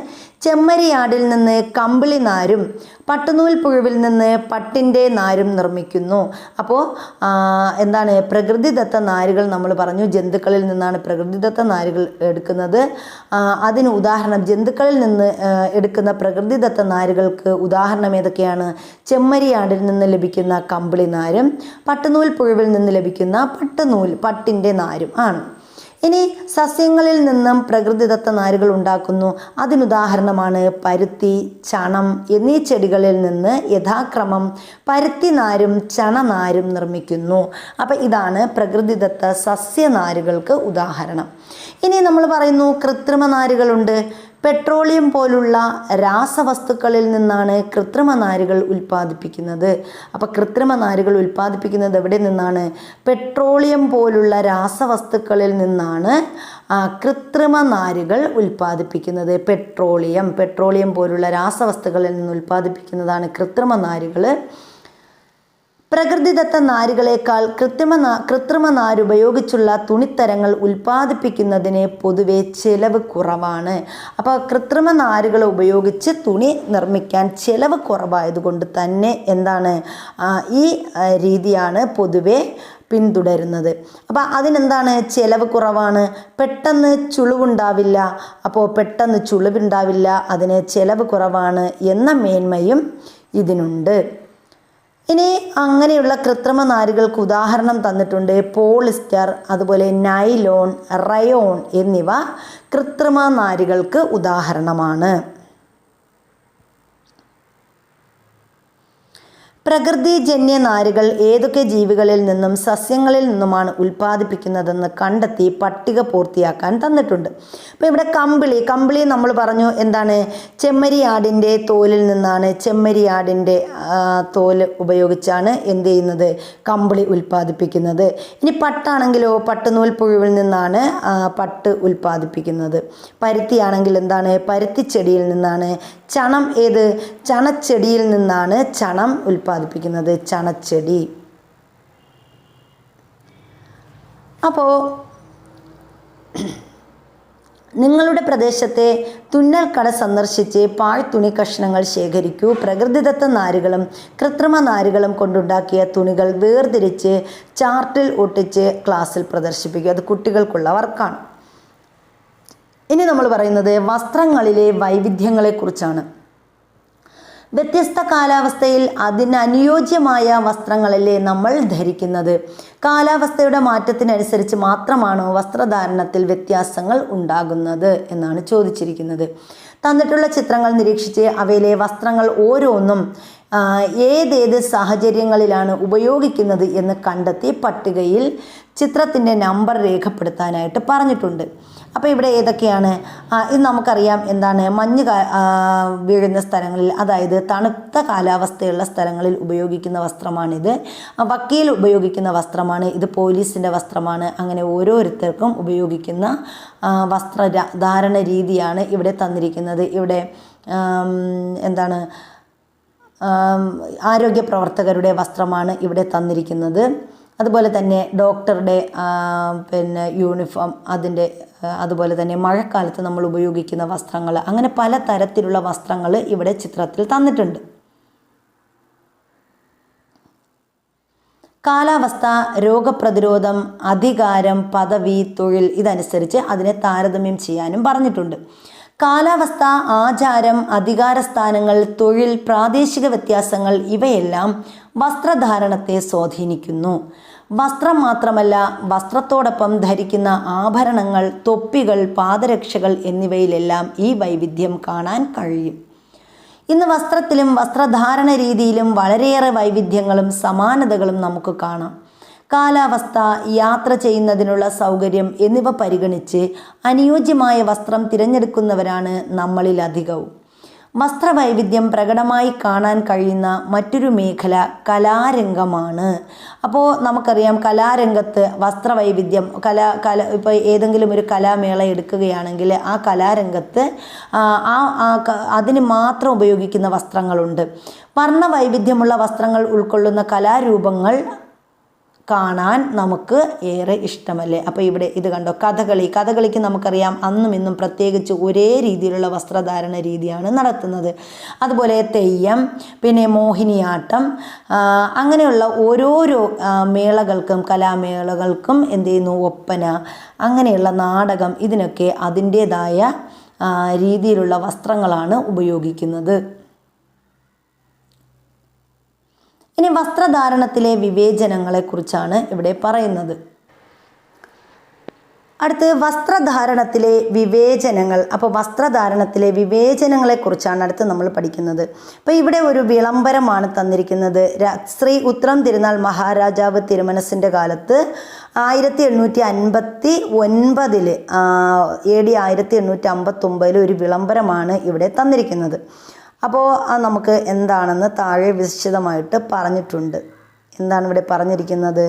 ചെമ്മരിയാടിൽ നിന്ന് കമ്പിളി നാരും പട്ടുനൂൽ പുഴുവിൽ നിന്ന് പട്ടിൻ്റെ നാരും നിർമ്മിക്കുന്നു. അപ്പോൾ എന്താണ് പ്രകൃതിദത്ത നാരുകൾ? നമ്മൾ പറഞ്ഞു ജന്തുക്കളിൽ നിന്നാണ് പ്രകൃതിദത്ത നാരുകൾ എടുക്കുന്നത്. അതിന് ഉദാഹരണം ജന്തുക്കളിൽ നിന്ന് എടുക്കുന്ന പ്രകൃതിദത്ത നാരുകൾക്ക് ഉദാഹരണം ഏതൊക്കെയാണ്? ചെമ്മരിയാടിൽ നിന്ന് ലഭിക്കുന്ന കമ്പിളി നാരും പട്ടുനൂൽ പുഴുവിൽ നിന്ന് ലഭിക്കുന്ന പട്ടിൻ്റെ നാരും ആണ്. ഇനി സസ്യങ്ങളിൽ നിന്നും പ്രകൃതിദത്ത നാരുകൾ ഉണ്ടാക്കുന്നു. അതിനുദാഹരണമാണ് പരുത്തി, ചണം എന്നീ ചെടികളിൽ നിന്ന് യഥാക്രമം പരുത്തി നാരും ചണനാരും നിർമ്മിക്കുന്നു. അപ്പം ഇതാണ് പ്രകൃതിദത്ത സസ്യനാരുകൾക്ക് ഉദാഹരണം. ഇനി നമ്മൾ പറയുന്നു കൃത്രിമ നാരുകളുണ്ട്. പെട്രോളിയം പോലുള്ള രാസവസ്തുക്കളിൽ നിന്നാണ് കൃത്രിമ നാരുകൾ ഉൽപ്പാദിപ്പിക്കുന്നത്. അപ്പോൾ കൃത്രിമ നാരുകൾ ഉൽപ്പാദിപ്പിക്കുന്നത് എവിടെ നിന്നാണ്? പെട്രോളിയം പോലുള്ള രാസവസ്തുക്കളിൽ നിന്നാണ് കൃത്രിമ നാരുകൾ ഉൽപ്പാദിപ്പിക്കുന്നത്. പെട്രോളിയം പോലുള്ള രാസവസ്തുക്കളിൽ നിന്ന് ഉൽപ്പാദിപ്പിക്കുന്നതാണ് കൃത്രിമ നാരുകൾ. പ്രകൃതിദത്ത നാരുകളേക്കാൾ കൃത്രിമ നാരുപയോഗിച്ചുള്ള തുണിത്തരങ്ങൾ ഉൽപ്പാദിപ്പിക്കുന്നതിന് പൊതുവെ ചെലവ് കുറവാണ്. അപ്പോൾ കൃത്രിമ നാരുകൾ ഉപയോഗിച്ച് തുണി നിർമ്മിക്കാൻ ചെലവ് കുറവായതുകൊണ്ട് തന്നെ എന്താണ് ഈ രീതിയാണ് പൊതുവെ പിന്തുടരുന്നത്. അപ്പോൾ അതിനെന്താണ് ചെലവ് കുറവാണ്, പെട്ടെന്ന് ചുളിവുണ്ടാവില്ല. അപ്പോൾ പെട്ടെന്ന് ചുളിവുണ്ടാവില്ല, അതിന് ചെലവ് കുറവാണ് എന്ന മേന്മയും ഇതിനുണ്ട്. ഇനി അങ്ങനെയുള്ള കൃത്രിമ നാരുകൾക്ക് ഉദാഹരണം തന്നിട്ടുണ്ട്. പോളിസ്റ്റർ, അതുപോലെ നൈലോൺ, റയോൺ എന്നിവ കൃത്രിമ നാരുകൾക്ക് ഉദാഹരണമാണ്. പ്രകൃതിജന്യ നാരുകൾ ഏതൊക്കെ ജീവികളിൽ നിന്നും സസ്യങ്ങളിൽ നിന്നുമാണ് ഉൽപ്പാദിപ്പിക്കുന്നതെന്ന് കണ്ടെത്തി പട്ടിക പൂർത്തിയാക്കാൻ തന്നിട്ടുണ്ട്. അപ്പോൾ ഇവിടെ കമ്പിളി നമ്മൾ പറഞ്ഞു എന്താണ്? ചെമ്മരിയാടിൻ്റെ തോലിൽ നിന്നാണ്. ചെമ്മരിയാടിൻ്റെ തോല് ഉപയോഗിച്ചാണ് എന്ത് ചെയ്യുന്നത്? കമ്പിളി ഉൽപ്പാദിപ്പിക്കുന്നത്. ഇനി പട്ടാണെങ്കിലോ പട്ടുനൂൽ പുഴുവിൽ നിന്നാണ് പട്ട് ഉൽപ്പാദിപ്പിക്കുന്നത്. പരുത്തിയാണെങ്കിൽ എന്താണ്? പരുത്തിച്ചെടിയിൽ നിന്നാണ്. ചണം ചണച്ചെടിയിൽ നിന്നാണ് ചണം ഉൽപ്പാദിപ്പിക്കുന്നത്, ചണച്ചെടി. അപ്പോൾ നിങ്ങളുടെ പ്രദേശത്തെ തുന്നൽ കട സന്ദർശിച്ച് പാഴ്ത്തുണി കഷ്ണങ്ങൾ ശേഖരിക്കൂ. പ്രകൃതിദത്ത നാരുകളും കൃത്രിമ നാരുകളും കൊണ്ടുണ്ടാക്കിയ തുണികൾ വേർതിരിച്ച് ചാർട്ടിൽ ഒട്ടിച്ച് ക്ലാസ്സിൽ പ്രദർശിപ്പിക്കുക. അത് കുട്ടികൾക്കുള്ള വർക്കാണ്. ഇനി നമ്മൾ പറയുന്നത് വസ്ത്രങ്ങളിലെ വൈവിധ്യങ്ങളെക്കുറിച്ചാണ്. വ്യത്യസ്ത കാലാവസ്ഥയിൽ അതിനനുയോജ്യമായ വസ്ത്രങ്ങളല്ലേ നമ്മൾ ധരിക്കുന്നത്. കാലാവസ്ഥയുടെ മാറ്റത്തിനനുസരിച്ച് മാത്രമാണോ വസ്ത്രധാരണത്തിൽ വ്യത്യാസങ്ങൾ ഉണ്ടാകുന്നത് എന്നാണ് ചോദിച്ചിരിക്കുന്നത്. തന്നിട്ടുള്ള ചിത്രങ്ങൾ നിരീക്ഷിച്ച് അവയിലെ വസ്ത്രങ്ങൾ ഓരോന്നും ഏതേത് സാഹചര്യങ്ങളിലാണ് ഉപയോഗിക്കുന്നത് എന്ന് കണ്ടെത്തി പട്ടികയിൽ ചിത്രത്തിൻ്റെ നമ്പർ രേഖപ്പെടുത്താനായിട്ട് പറഞ്ഞിട്ടുണ്ട്. അപ്പോൾ ഇവിടെ ഏതൊക്കെയാണ്? ഇത് നമുക്കറിയാം എന്താണ്? മഞ്ഞ് വീഴുന്ന സ്ഥലങ്ങളിൽ, അതായത് തണുത്ത കാലാവസ്ഥയുള്ള സ്ഥലങ്ങളിൽ ഉപയോഗിക്കുന്ന വസ്ത്രമാണിത്. വക്കീൽ ഉപയോഗിക്കുന്ന വസ്ത്രമാണ് ഇത്. പോലീസിൻ്റെ വസ്ത്രമാണ്. അങ്ങനെ ഓരോരുത്തർക്കും ഉപയോഗിക്കുന്ന വസ്ത്രധാരണ രീതിയാണ് ഇവിടെ തന്നിരിക്കുന്നത്. ഇവിടെ എന്താണ്? ആരോഗ്യ പ്രവർത്തകരുടെ വസ്ത്രമാണ് ഇവിടെ തന്നിരിക്കുന്നത്. അതുപോലെ തന്നെ ഡോക്ടറുടെ യൂണിഫോം, അതുപോലെ തന്നെ മഴക്കാലത്ത് നമ്മൾ ഉപയോഗിക്കുന്ന വസ്ത്രങ്ങൾ, അങ്ങനെ പല തരത്തിലുള്ള വസ്ത്രങ്ങൾ ഇവിടെ ചിത്രത്തിൽ തന്നിട്ടുണ്ട്. കാലാവസ്ഥ, രോഗപ്രതിരോധം, അധികാരം, പദവി, തൊഴിൽ ഇതനുസരിച്ച് അതിനെ താരതമ്യം ചെയ്യാനും പറഞ്ഞിട്ടുണ്ട്. കാലാവസ്ഥ, ആചാരം, അധികാരസ്ഥാനങ്ങൾ, തൊഴിൽ, പ്രാദേശിക വ്യത്യാസങ്ങൾ ഇവയെല്ലാം വസ്ത്രധാരണത്തെ സ്വാധീനിക്കുന്നു. വസ്ത്രം മാത്രമല്ല, വസ്ത്രത്തോടൊപ്പം ധരിക്കുന്ന ആഭരണങ്ങൾ, തൊപ്പികൾ, പാദരക്ഷകൾ എന്നിവയിലെല്ലാം ഈ വൈവിധ്യം കാണാൻ കഴിയും. ഇന്ന് വസ്ത്രത്തിലും വസ്ത്രധാരണ രീതിയിലും വളരെയേറെ വൈവിധ്യങ്ങളും സമാനതകളും നമുക്ക് കാണാം. കാലാവസ്ഥ, യാത്ര ചെയ്യുന്നതിനുള്ള സൗകര്യം എന്നിവ പരിഗണിച്ച് അനുയോജ്യമായ വസ്ത്രം തിരഞ്ഞെടുക്കുന്നവരാണ് നമ്മളിലധികവും. വസ്ത്രവൈവിധ്യം പ്രകടമായി കാണാൻ കഴിയുന്ന മറ്റൊരു മേഖല കലാരംഗമാണ്. അപ്പോൾ നമുക്കറിയാം, കലാരംഗത്ത് വസ്ത്രവൈവിധ്യം ഇപ്പോൾ ഏതെങ്കിലും ഒരു കലാമേള എടുക്കുകയാണെങ്കിൽ ആ കലാരംഗത്ത് അതിന് മാത്രം ഉപയോഗിക്കുന്ന വസ്ത്രങ്ങളുണ്ട്. വർണ്ണവൈവിധ്യമുള്ള വസ്ത്രങ്ങൾ ഉൾക്കൊള്ളുന്ന കലാരൂപങ്ങൾ കാണാൻ നമുക്ക് ഏറെ ഇഷ്ടമല്ലേ? അപ്പോൾ ഇവിടെ ഇത് കണ്ടോ, കഥകളിക്ക് നമുക്കറിയാം അന്നും ഇന്നും പ്രത്യേകിച്ച് ഒരേ രീതിയിലുള്ള വസ്ത്രധാരണ രീതിയാണ് നടത്തുന്നത്. അതുപോലെ തെയ്യം, പിന്നെ മോഹിനിയാട്ടം, അങ്ങനെയുള്ള ഓരോരോ മേളകൾക്കും കലാമേളകൾക്കും എന്ത് ചെയ്യുന്നു, ഒപ്പന, അങ്ങനെയുള്ള നാടകം, ഇതിനൊക്കെ അതിൻ്റേതായ രീതിയിലുള്ള വസ്ത്രങ്ങളാണ് ഉപയോഗിക്കുന്നത്. ഇനി വസ്ത്രധാരണത്തിലെ വിവേചനങ്ങളെക്കുറിച്ചാണ് ഇവിടെ പറയുന്നത്. അടുത്ത് വസ്ത്രധാരണത്തിലെ വിവേചനങ്ങൾ. അപ്പോൾ വസ്ത്രധാരണത്തിലെ വിവേചനങ്ങളെക്കുറിച്ചാണ് അടുത്ത് നമ്മൾ പഠിക്കുന്നത്. അപ്പോൾ ഇവിടെ ഒരു വിളംബരമാണ് തന്നിരിക്കുന്നത്. ശ്രീ ഉത്രം തിരുനാൾ മഹാരാജാവ് തിരുമനസിൻ്റെ കാലത്ത് 1859 AD 1859 ഒരു വിളംബരമാണ് ഇവിടെ തന്നിരിക്കുന്നത്. അപ്പോൾ നമുക്ക് എന്താണെന്ന് താഴെ വിശദമായിട്ട് പറഞ്ഞിട്ടുണ്ട്. എന്താണ് ഇവിടെ പറഞ്ഞിരിക്കുന്നത്?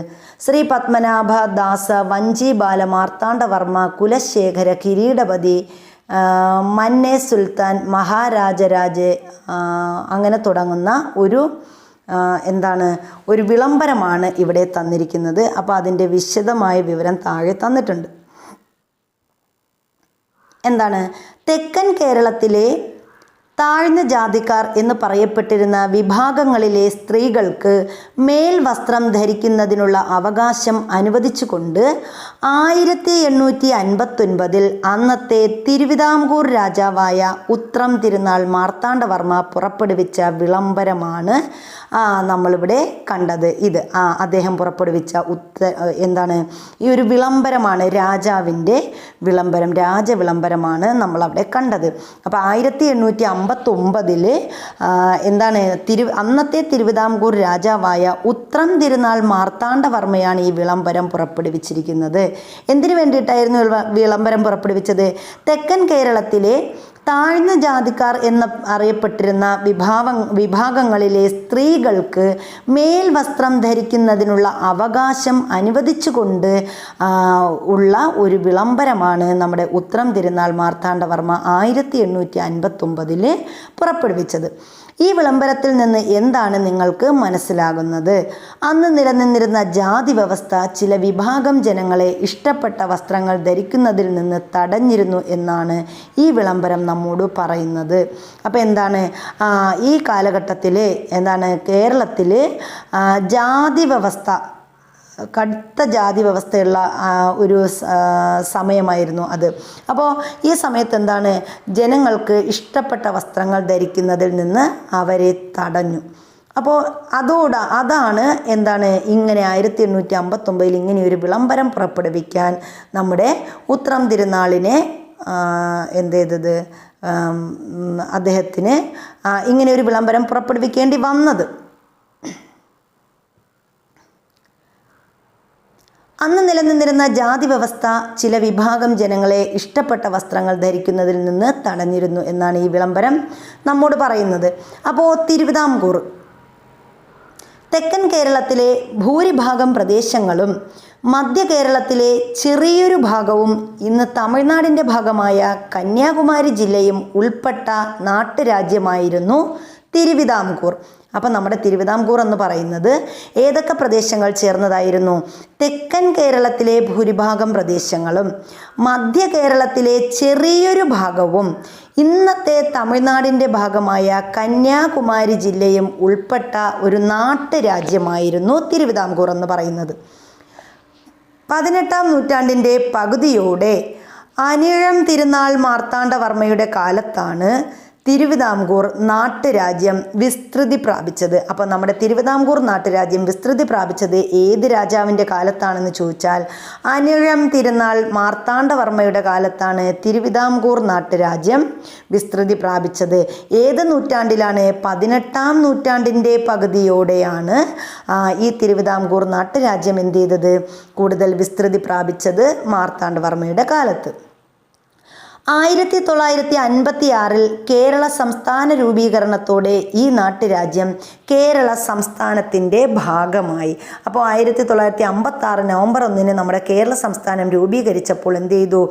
ശ്രീ പത്മനാഭ ദാസ വഞ്ചി ബാല മാർത്താണ്ഡവർമ്മ കുലശേഖര കിരീടപതി മന്നെ സുൽത്താൻ മഹാരാജരാജ് അങ്ങനെ തുടങ്ങുന്ന ഒരു വിളംബരമാണ് ഇവിടെ തന്നിരിക്കുന്നത്. അപ്പോൾ അതിൻ്റെ വിശദമായ വിവരം താഴെ തന്നിട്ടുണ്ട്. എന്താണ്? തെക്കൻ കേരളത്തിലെ താഴ്ന്ന ജാതിക്കാർ എന്ന് പറയപ്പെട്ടിരുന്ന വിഭാഗങ്ങളിലെ സ്ത്രീകൾക്ക് മേൽവസ്ത്രം ധരിക്കുന്നതിനുള്ള അവകാശം അനുവദിച്ചുകൊണ്ട് 1859 അന്നത്തെ തിരുവിതാംകൂർ രാജാവായ ഉത്രം തിരുനാൾ മാർത്താണ്ഡവർമ്മ പുറപ്പെടുവിച്ച വിളംബരമാണ് നമ്മളിവിടെ കണ്ടത്. ഇത് അദ്ദേഹം പുറപ്പെടുവിച്ച ഈ ഒരു വിളംബരമാണ്, രാജാവിൻ്റെ വിളംബരം, രാജവിളംബരമാണ് നമ്മളവിടെ കണ്ടത്. അപ്പോൾ 1859 അന്നത്തെ തിരുവിതാംകൂർ രാജാവായ ഉത്രം തിരുനാൾ മാർത്താണ്ഡവർമ്മയാണ് ഈ വിളംബരം പുറപ്പെടുവിച്ചിരിക്കുന്നത്. എന്തിനു വേണ്ടിയിട്ടായിരുന്നു വിളംബരം പുറപ്പെടുവിച്ചത്? തെക്കൻ കേരളത്തിലെ താഴ്ന്ന ജാതിക്കാർ എന്ന് അറിയപ്പെട്ടിരുന്ന വിഭാഗങ്ങളിലെ സ്ത്രീകൾക്ക് മേൽവസ്ത്രം ധരിക്കുന്നതിനുള്ള അവകാശം അനുവദിച്ചുകൊണ്ട് ഉള്ള ഒരു വിളംബരമാണ് നമ്മുടെ ഉത്രം തിരുനാൾ മാർത്താണ്ഡവർമ്മ 1859 പുറപ്പെടുവിച്ചത്. ഈ വിളംബരത്തിൽ നിന്ന് എന്താണ് നിങ്ങൾക്ക് മനസ്സിലാകുന്നത്? അന്ന് നിലനിന്നിരുന്ന ജാതി വ്യവസ്ഥ ചില വിഭാഗം ജനങ്ങളെ ഇഷ്ടപ്പെട്ട വസ്ത്രങ്ങൾ ധരിക്കുന്നതിൽ നിന്ന് തടഞ്ഞിരുന്നു എന്നാണ് ഈ വിളംബരം നമ്മോട് പറയുന്നത്. അപ്പോൾ എന്താണ്, ഈ കാലഘട്ടത്തിൽ കേരളത്തിൽ ജാതി വ്യവസ്ഥ, കടുത്ത ജാതി വ്യവസ്ഥയുള്ള ഒരു സമയമായിരുന്നു അത്. അപ്പോൾ ഈ സമയത്ത് ജനങ്ങൾക്ക് ഇഷ്ടപ്പെട്ട വസ്ത്രങ്ങൾ ധരിക്കുന്നതിൽ നിന്ന് അവരെ തടഞ്ഞു. അപ്പോൾ അതാണ് ഇങ്ങനെ 1859 ഇങ്ങനെ ഒരു വിളംബരം പുറപ്പെടുവിക്കാൻ നമ്മുടെ ഉത്രം തിരുനാളിനെ അദ്ദേഹത്തിന് ഇങ്ങനെ ഒരു വിളംബരം പുറപ്പെടുവിക്കേണ്ടി വന്നത്. അന്ന് നിലനിന്നിരുന്ന ജാതി വ്യവസ്ഥ ചില വിഭാഗം ജനങ്ങളെ ഇഷ്ടപ്പെട്ട വസ്ത്രങ്ങൾ ധരിക്കുന്നതിൽ നിന്ന് തടഞ്ഞിരുന്നു എന്നാണ് ഈ വിളംബരം നമ്മോട് പറയുന്നത്. അപ്പോൾ തിരുവിതാംകൂർ, തെക്കൻ കേരളത്തിലെ ഭൂരിഭാഗം പ്രദേശങ്ങളും മധ്യ കേരളത്തിലെ ചെറിയൊരു ഭാഗവും ഇന്ന് തമിഴ്നാടിൻ്റെ ഭാഗമായ കന്യാകുമാരി ജില്ലയും ഉൾപ്പെട്ട നാട്ടുരാജ്യമായിരുന്നു തിരുവിതാംകൂർ. അപ്പം നമ്മുടെ തിരുവിതാംകൂർ എന്ന് പറയുന്നത് ഏതൊക്കെ പ്രദേശങ്ങൾ ചേർന്നതായിരുന്നു? തെക്കൻ കേരളത്തിലെ ഭൂരിഭാഗം പ്രദേശങ്ങളും മധ്യ കേരളത്തിലെ ചെറിയൊരു ഭാഗവും ഇന്നത്തെ തമിഴ്നാടിൻ്റെ ഭാഗമായ കന്യാകുമാരി ജില്ലയും ഉൾപ്പെട്ട ഒരു നാട്ടുരാജ്യമായിരുന്നു തിരുവിതാംകൂർ എന്ന് പറയുന്നത്. 18-ാം നൂറ്റാണ്ടിൻ്റെ പകുതിയോടെ അനിഴം തിരുനാൾ മാർത്താണ്ഡവർമ്മയുടെ കാലത്താണ് തിരുവിതാംകൂർ നാട്ടുരാജ്യം വിസ്തൃതി പ്രാപിച്ചത്? അപ്പോൾ നമ്മുടെ തിരുവിതാംകൂർ നാട്ടുരാജ്യം വിസ്തൃതി പ്രാപിച്ചത് ഏത് രാജാവിൻ്റെ കാലത്താണെന്ന് ചോദിച്ചാൽ അനിഴം തിരുനാൾ മാർത്താണ്ഡവർമ്മയുടെ കാലത്താണ് തിരുവിതാംകൂർ നാട്ടുരാജ്യം വിസ്തൃതി പ്രാപിച്ചത്. ഏത് നൂറ്റാണ്ടിലാണ്? 18-ാം നൂറ്റാണ്ടിൻ്റെ പകുതിയോടെയാണ് ഈ തിരുവിതാംകൂർ നാട്ടുരാജ്യം എന്ത് ചെയ്തത്? കൂടുതൽ വിസ്തൃതി പ്രാപിച്ചത് മാർത്താണ്ഡവർമ്മയുടെ കാലത്ത്. 1956 കേരള സംസ്ഥാന രൂപീകരണത്തോടെ ഈ നാട്ടുരാജ്യം കേരള സംസ്ഥാനത്തിൻ്റെ ഭാഗമായി. അപ്പോൾ 1956 നവംബർ 1 നമ്മുടെ കേരള സംസ്ഥാനം രൂപീകരിച്ചപ്പോൾ എന്ത് ചെയ്തു?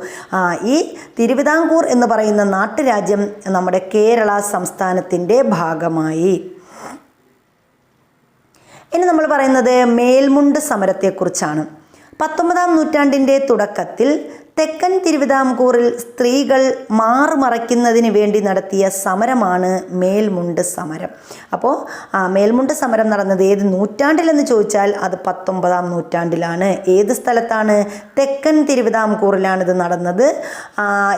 ഈ തിരുവിതാംകൂർ എന്ന് പറയുന്ന നാട്ടുരാജ്യം നമ്മുടെ കേരള സംസ്ഥാനത്തിൻ്റെ ഭാഗമായി. ഇനി നമ്മൾ പറയുന്നത് മേൽമുണ്ട് സമരത്തെക്കുറിച്ചാണ്. 19-ാം നൂറ്റാണ്ടിൻ്റെ തുടക്കത്തിൽ തെക്കൻ തിരുവിതാംകൂറിൽ സ്ത്രീകൾ മാറുമറയ്ക്കുന്നതിന് വേണ്ടി നടത്തിയ സമരമാണ് മേൽമുണ്ട് സമരം. അപ്പോൾ മേൽമുണ്ട് സമരം നടന്നത് ഏത് നൂറ്റാണ്ടിലെന്ന് ചോദിച്ചാൽ അത് 19-ാം നൂറ്റാണ്ടിലാണ്. ഏത് സ്ഥലത്താണ്? തെക്കൻ തിരുവിതാംകൂറിലാണ് ഇത് നടന്നത്.